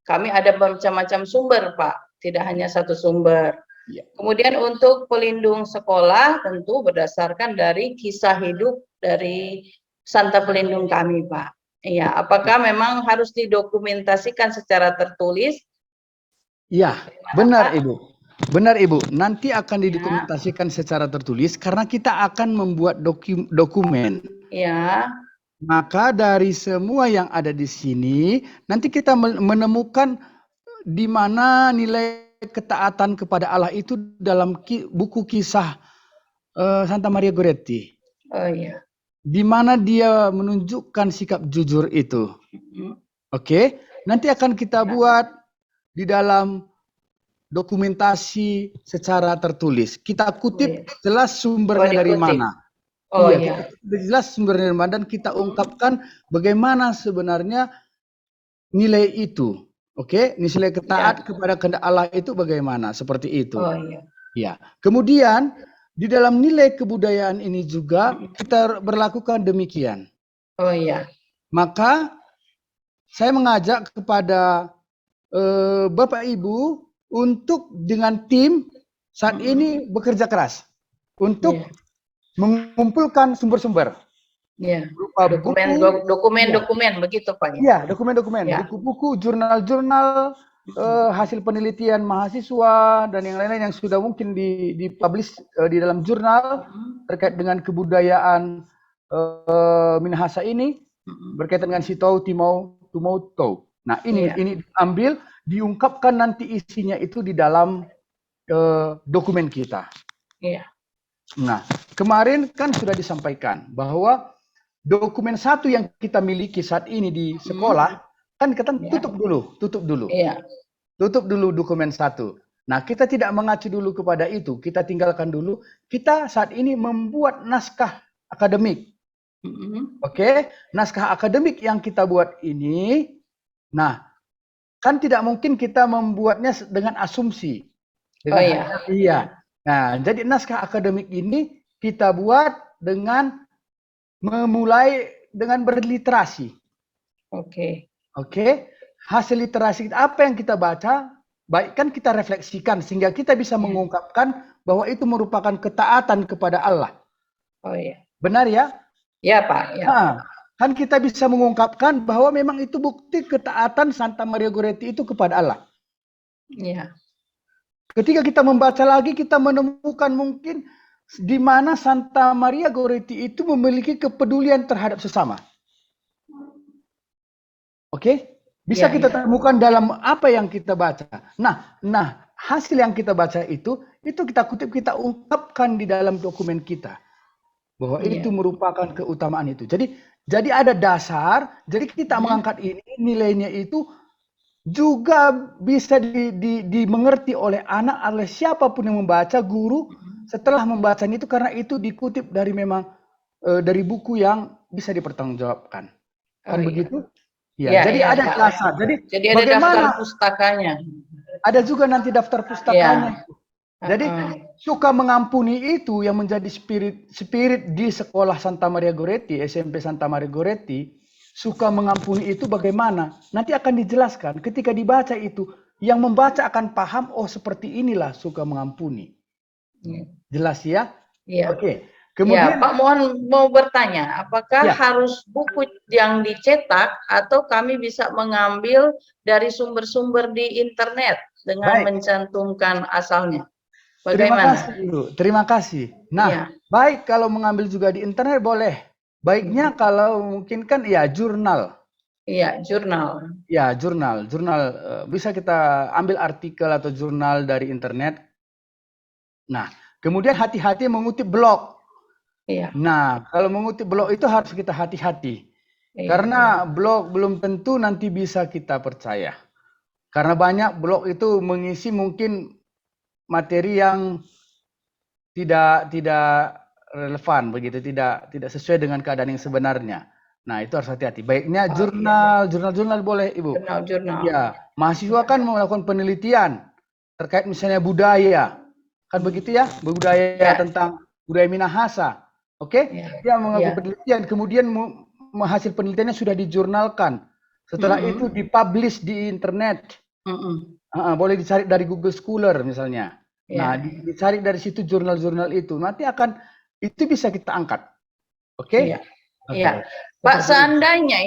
kami ada macam-macam sumber, Pak. Tidak hanya satu sumber. Ya. Kemudian untuk pelindung sekolah, tentu berdasarkan dari kisah hidup dari Santa Pelindung kami, Pak. Iya, apakah memang harus didokumentasikan secara tertulis? Iya, benar Ibu. Benar Ibu, nanti akan Ya. didokumentasikan secara tertulis karena kita akan membuat dokumen. Ya, Maka dari semua yang ada di sini, nanti kita menemukan di mana nilai ketaatan kepada Allah itu dalam buku kisah Santa Maria Goretti. oh iya. Di mana dia menunjukkan sikap jujur itu. Oke, nanti akan kita buat di dalam dokumentasi secara tertulis. Kita kutip jelas sumbernya dari dikutip. mana. Oh Iya, iya. kita jelas sumbernya dari mana dan kita ungkapkan bagaimana sebenarnya nilai itu. Oke, nilai ketaat kepada kehendak Allah itu bagaimana? Seperti itu. Oh iya. Ya. Kemudian di dalam nilai kebudayaan ini juga kita berlakukan demikian. Oh iya. Maka saya mengajak kepada Bapak Ibu untuk dengan tim saat ini bekerja keras untuk mengumpulkan sumber-sumber. Ya. Berupa Dokumen begitu Pak. Iya, dokumen-dokumen, Ya. buku-buku, jurnal-jurnal, hasil penelitian mahasiswa dan yang lain-lain yang sudah mungkin dipublish di dalam jurnal terkait dengan kebudayaan Minahasa ini berkaitan dengan Sitau, Timau, Tumau, Tau. Nah ini diambil, diungkapkan nanti isinya itu di dalam dokumen kita. Iya. Nah kemarin kan sudah disampaikan bahwa dokumen satu yang kita miliki saat ini di sekolah kan kita tutup dulu. Iya. Tutup dulu dokumen satu. Nah, kita tidak mengacu dulu kepada itu. Kita tinggalkan dulu. Kita saat ini membuat naskah akademik. Oke, naskah akademik yang kita buat ini. Nah, kan tidak mungkin kita membuatnya dengan asumsi. Iya. Nah, jadi naskah akademik ini kita buat dengan memulai dengan berliterasi. Oke. Oke, hasil literasi apa yang kita baca, baik kan kita refleksikan sehingga kita bisa mengungkapkan bahwa itu merupakan ketaatan kepada Allah. Oh iya. Benar ya? Ya Pak. Ya. Nah, kan kita bisa mengungkapkan bahwa memang itu bukti ketaatan Santa Maria Goretti itu kepada Allah. Iya. Ketika kita membaca lagi, kita menemukan mungkin di mana Santa Maria Goretti itu memiliki kepedulian terhadap sesama. Oke, bisa kita temukan dalam apa yang kita baca. Nah, hasil yang kita baca itu kita kutip, kita ungkapkan di dalam dokumen kita bahwa itu merupakan keutamaan itu. Jadi ada dasar. Jadi kita mengangkat ini nilainya itu juga bisa dimengerti oleh anak, oleh siapapun yang membaca, guru setelah membacanya itu karena itu dikutip dari memang dari buku yang bisa dipertanggungjawabkan. Kan begitu? Ya, jadi ada dasar. Jadi ada daftar pustakanya. Ada juga nanti daftar pustakanya. Jadi suka mengampuni itu yang menjadi spirit di sekolah Santa Maria Goretti, SMP Santa Maria Goretti, suka mengampuni itu bagaimana? Nanti akan dijelaskan ketika dibaca itu, yang membaca akan paham, oh seperti inilah suka mengampuni. Jelas ya? Iya. Oke. Kemudian, Pak, mau bertanya, apakah harus buku yang dicetak atau kami bisa mengambil dari sumber-sumber di internet dengan mencantumkan asalnya? Bagaimana? Terima kasih. Nah, baik kalau mengambil juga di internet boleh. Baiknya kalau mungkin kan jurnal. Iya, jurnal. Ya, jurnal. Bisa kita ambil artikel atau jurnal dari internet. Nah, kemudian hati-hati mengutip blog. Iya. Nah, kalau mengutip blog itu harus kita hati-hati. Karena blog belum tentu nanti bisa kita percaya. Karena banyak blog itu mengisi mungkin materi yang tidak relevan begitu, tidak sesuai dengan keadaan yang sebenarnya. Nah, itu harus hati-hati. Baiknya jurnal boleh, Ibu. Jurnal-jurnal. Ya, mahasiswa kan melakukan penelitian terkait misalnya budaya. Kan begitu ya, budaya tentang budaya Minahasa. Oke? Dia melakukan penelitian, kemudian hasil penelitiannya sudah dijurnalkan. Setelah itu dipublish di internet. Boleh dicari dari Google Scholar misalnya. Nah, dicari dari situ jurnal-jurnal itu. Nanti itu bisa kita angkat. Oke? Iya. Pak, seandainya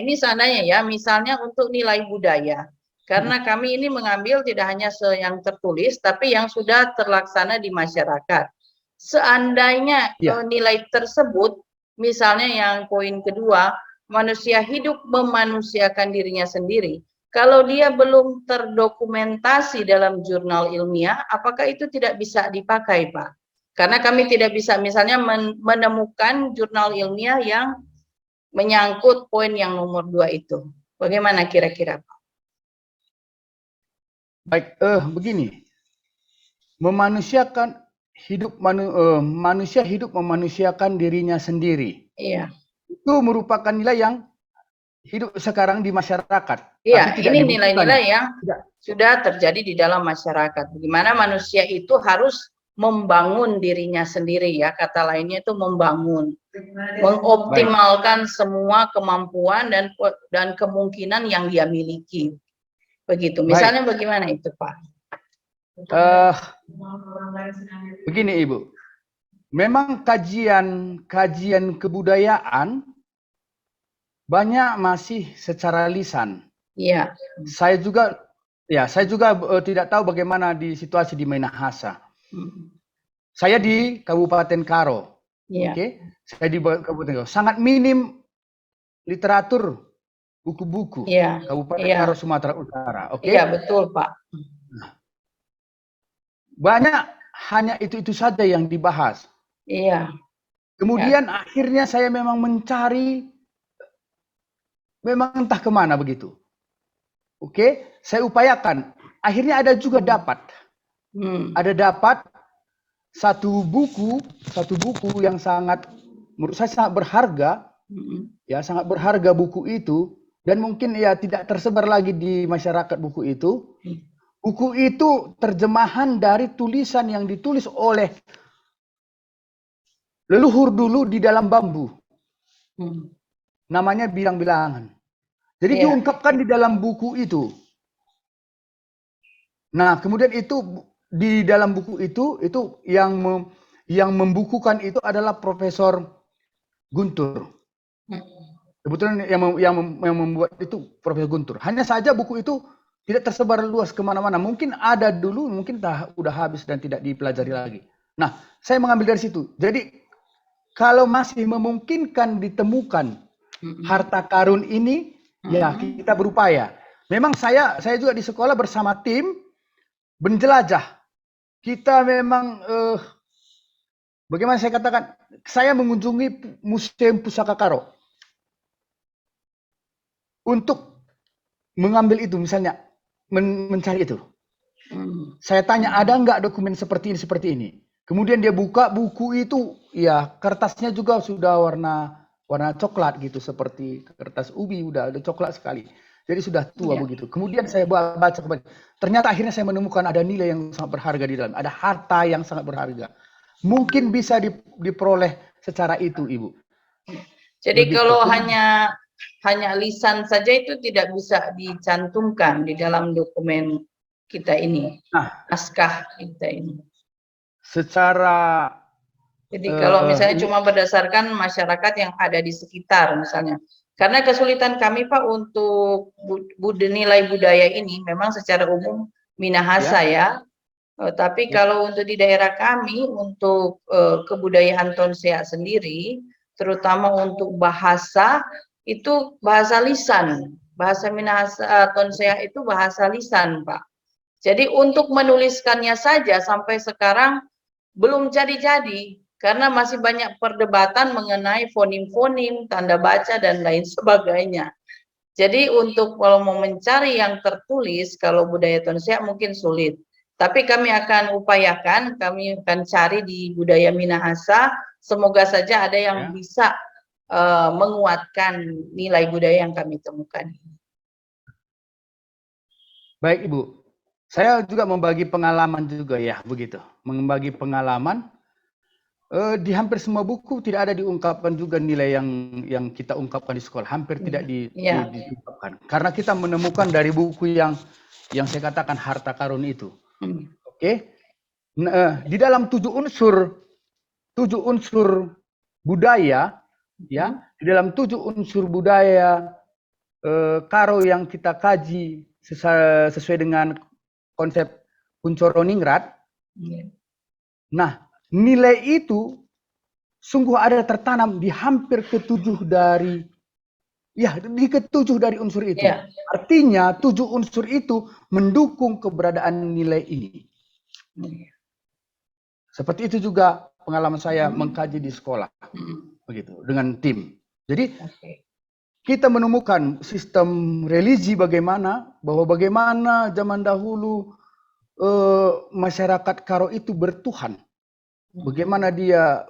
ya, misalnya untuk nilai budaya, karena kami ini mengambil tidak hanya yang tertulis, tapi yang sudah terlaksana di masyarakat. Seandainya nilai tersebut, misalnya yang poin kedua, manusia hidup memanusiakan dirinya sendiri. Kalau dia belum terdokumentasi dalam jurnal ilmiah, apakah itu tidak bisa dipakai, Pak? Karena kami tidak bisa misalnya menemukan jurnal ilmiah yang menyangkut poin yang nomor 2 itu. Bagaimana kira-kira, Pak? Baik, begini. Manusia hidup memanusiakan dirinya sendiri. Iya. Itu merupakan nilai yang hidup sekarang di masyarakat. Iya, ini nilai-nilai yang sudah terjadi di dalam masyarakat. Bagaimana manusia itu harus membangun dirinya sendiri ya, kata lainnya itu membangun, mengoptimalkan semua kemampuan dan kemungkinan yang dia miliki. Begitu. Misalnya bagaimana itu, Pak? Begini, Ibu. Memang kajian kebudayaan banyak masih secara lisan. Iya. Saya juga tidak tahu bagaimana di situasi di Minahasa. Saya di Kabupaten Karo. Oke. Saya di Kabupaten Karo. Sangat minim literatur buku-buku. Kabupaten Karo, Sumatera Utara. Oke. Iya, betul, Pak. Banyak hanya itu saja yang dibahas. Iya. Kemudian akhirnya saya memang mencari, memang entah kemana begitu. Oke, saya upayakan. Akhirnya ada juga dapat. Ada dapat satu buku yang menurut saya sangat berharga. Ya, sangat berharga buku itu, dan mungkin ya tidak tersebar lagi di masyarakat buku itu. Buku itu terjemahan dari tulisan yang ditulis oleh leluhur dulu di dalam bambu. Namanya bilang-bilangan. Jadi diungkapkan di dalam buku itu. Nah, kemudian itu di dalam buku itu yang membukukan itu adalah Profesor Guntur. Kebetulan yang membuat itu Profesor Guntur. Hanya saja buku itu tidak tersebar luas kemana-mana. Mungkin ada dulu, mungkin udah habis dan tidak dipelajari lagi. Nah, saya mengambil dari situ. Jadi kalau masih memungkinkan ditemukan harta karun ini, ya kita berupaya. Memang saya juga di sekolah bersama tim menjelajah. Kita memang bagaimana saya katakan, saya mengunjungi Museum Pusaka Karo untuk mengambil itu, misalnya mencari itu. Saya tanya, ada nggak dokumen seperti ini? Kemudian dia buka buku itu, ya kertasnya juga sudah warna coklat gitu, seperti kertas ubi, udah coklat sekali. Jadi sudah tua begitu. Kemudian saya baca kembali. Ternyata akhirnya saya menemukan ada nilai yang sangat berharga di dalam. Ada harta yang sangat berharga. Mungkin bisa diperoleh secara itu, Ibu. Jadi kalau hanya lisan saja itu tidak bisa dicantumkan di dalam dokumen kita ini. Naskah kita ini. Jadi kalau misalnya cuma berdasarkan masyarakat yang ada di sekitar misalnya. Karena kesulitan kami, Pak, untuk nilai budaya ini memang secara umum Minahasa ya. Tapi kalau untuk di daerah kami, untuk kebudayaan Tonsea sendiri, terutama untuk bahasa, itu bahasa lisan. Bahasa Minahasa Tonsea itu bahasa lisan, Pak. Jadi untuk menuliskannya saja sampai sekarang belum jadi-jadi, karena masih banyak perdebatan mengenai fonim-fonim, tanda baca, dan lain sebagainya. Jadi untuk kalau mau mencari yang tertulis, kalau budaya Tonsea mungkin sulit. Tapi kami akan upayakan, kami akan cari di budaya Minahasa, semoga saja ada yang bisa menguatkan nilai budaya yang kami temukan. Baik Ibu, saya juga membagi pengalaman juga ya, begitu. Membagi pengalaman, di hampir semua buku tidak ada diungkapkan juga nilai yang kita ungkapkan di sekolah, hampir tidak diungkapkan. Karena kita menemukan dari buku yang saya katakan harta karun itu. Oke? Nah, di dalam 7 unsur budaya, ya, di dalam 7 unsur budaya Karo yang kita kaji sesuai dengan konsep Kuncoro Ningrat. Nah, nilai itu sungguh ada tertanam di hampir ke-7 dari unsur itu. Artinya 7 unsur itu mendukung keberadaan nilai ini. Seperti itu juga pengalaman saya mengkaji di sekolah, begitu, dengan tim. Jadi kita menemukan sistem religi bagaimana zaman dahulu masyarakat Karo itu bertuhan, bagaimana dia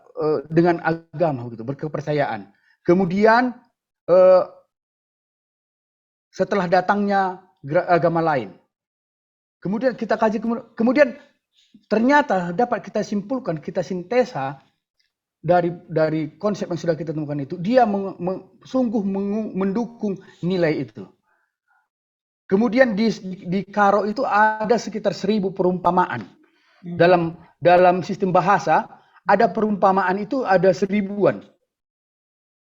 dengan agama, gitu, berkepercayaan. Kemudian setelah datangnya agama lain, kemudian kita kaji, kemudian ternyata dapat kita simpulkan, kita sintesa dari konsep yang sudah kita temukan itu, dia sungguh mendukung nilai itu. Kemudian di Karo itu ada sekitar 1000 perumpamaan. Dalam sistem bahasa ada perumpamaan itu ada 1000-an.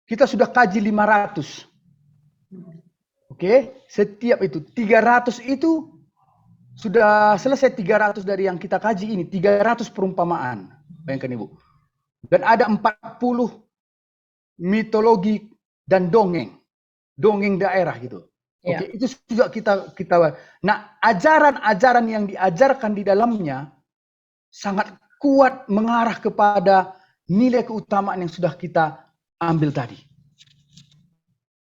Kita sudah kaji 500. Oke, setiap itu 300 itu sudah selesai, 300 dari yang kita kaji ini, 300 perumpamaan. Bayangkan Ibu. Dan ada 40 mitologi dan dongeng daerah gitu. Oke, itu juga kita. Nah, ajaran-ajaran yang diajarkan di dalamnya sangat kuat mengarah kepada nilai keutamaan yang sudah kita ambil tadi.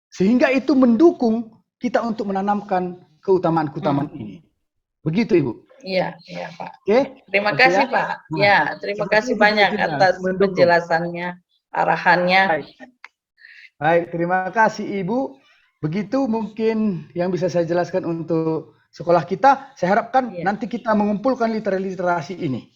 Sehingga itu mendukung kita untuk menanamkan keutamaan-keutamaan ini. Begitu Ibu. Iya, Pak. Oke. Terima kasih Pak. Ya, terima kasih banyak atas penjelasannya, arahannya. Baik, terima kasih Ibu. Begitu mungkin yang bisa saya jelaskan untuk sekolah kita. Saya harapkan nanti kita mengumpulkan literasi ini.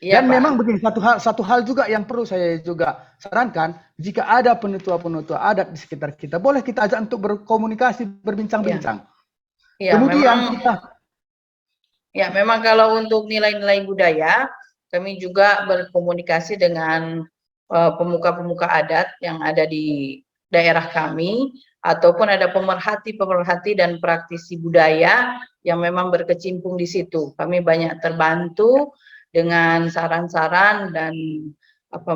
Dan memang begini, satu hal juga yang perlu saya juga sarankan, jika ada penutua-penutua adat di sekitar kita, boleh kita ajak untuk berkomunikasi, berbincang-bincang. Kemudian memang kalau untuk nilai-nilai budaya, kami juga berkomunikasi dengan pemuka-pemuka adat yang ada di daerah kami, ataupun ada pemerhati dan praktisi budaya yang memang berkecimpung di situ. Kami banyak terbantu dengan saran-saran dan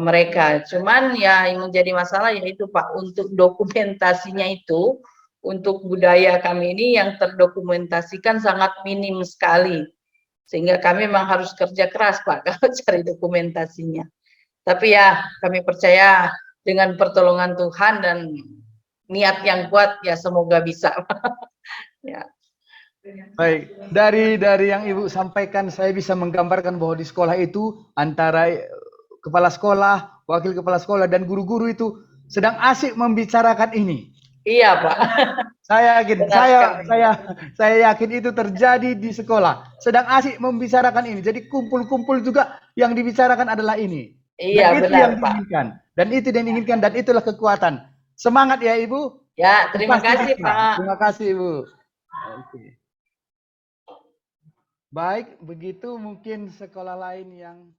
mereka. Cuman ya yang menjadi masalah yaitu Pak, untuk dokumentasinya itu, untuk budaya kami ini yang terdokumentasikan sangat minim sekali. Sehingga kami memang harus kerja keras Pak kalau cari dokumentasinya. Tapi ya kami percaya dengan pertolongan Tuhan dan niat yang kuat ya semoga bisa. Ya. Baik, dari yang Ibu sampaikan saya bisa menggambarkan bahwa di sekolah itu antara kepala sekolah, wakil kepala sekolah dan guru-guru itu sedang asik membicarakan ini. Iya Pak. Saya yakin itu terjadi di sekolah. Sedang asik membicarakan ini. Jadi kumpul-kumpul juga yang dibicarakan adalah ini. Iya, dan itu benar, yang Pak. diinginkan. Dan itu yang diinginkan dan itulah kekuatan. Semangat ya Ibu. Ya, terima kasih Pak. Terima kasih Ibu. Oke. Baik, begitu mungkin sekolah lain yang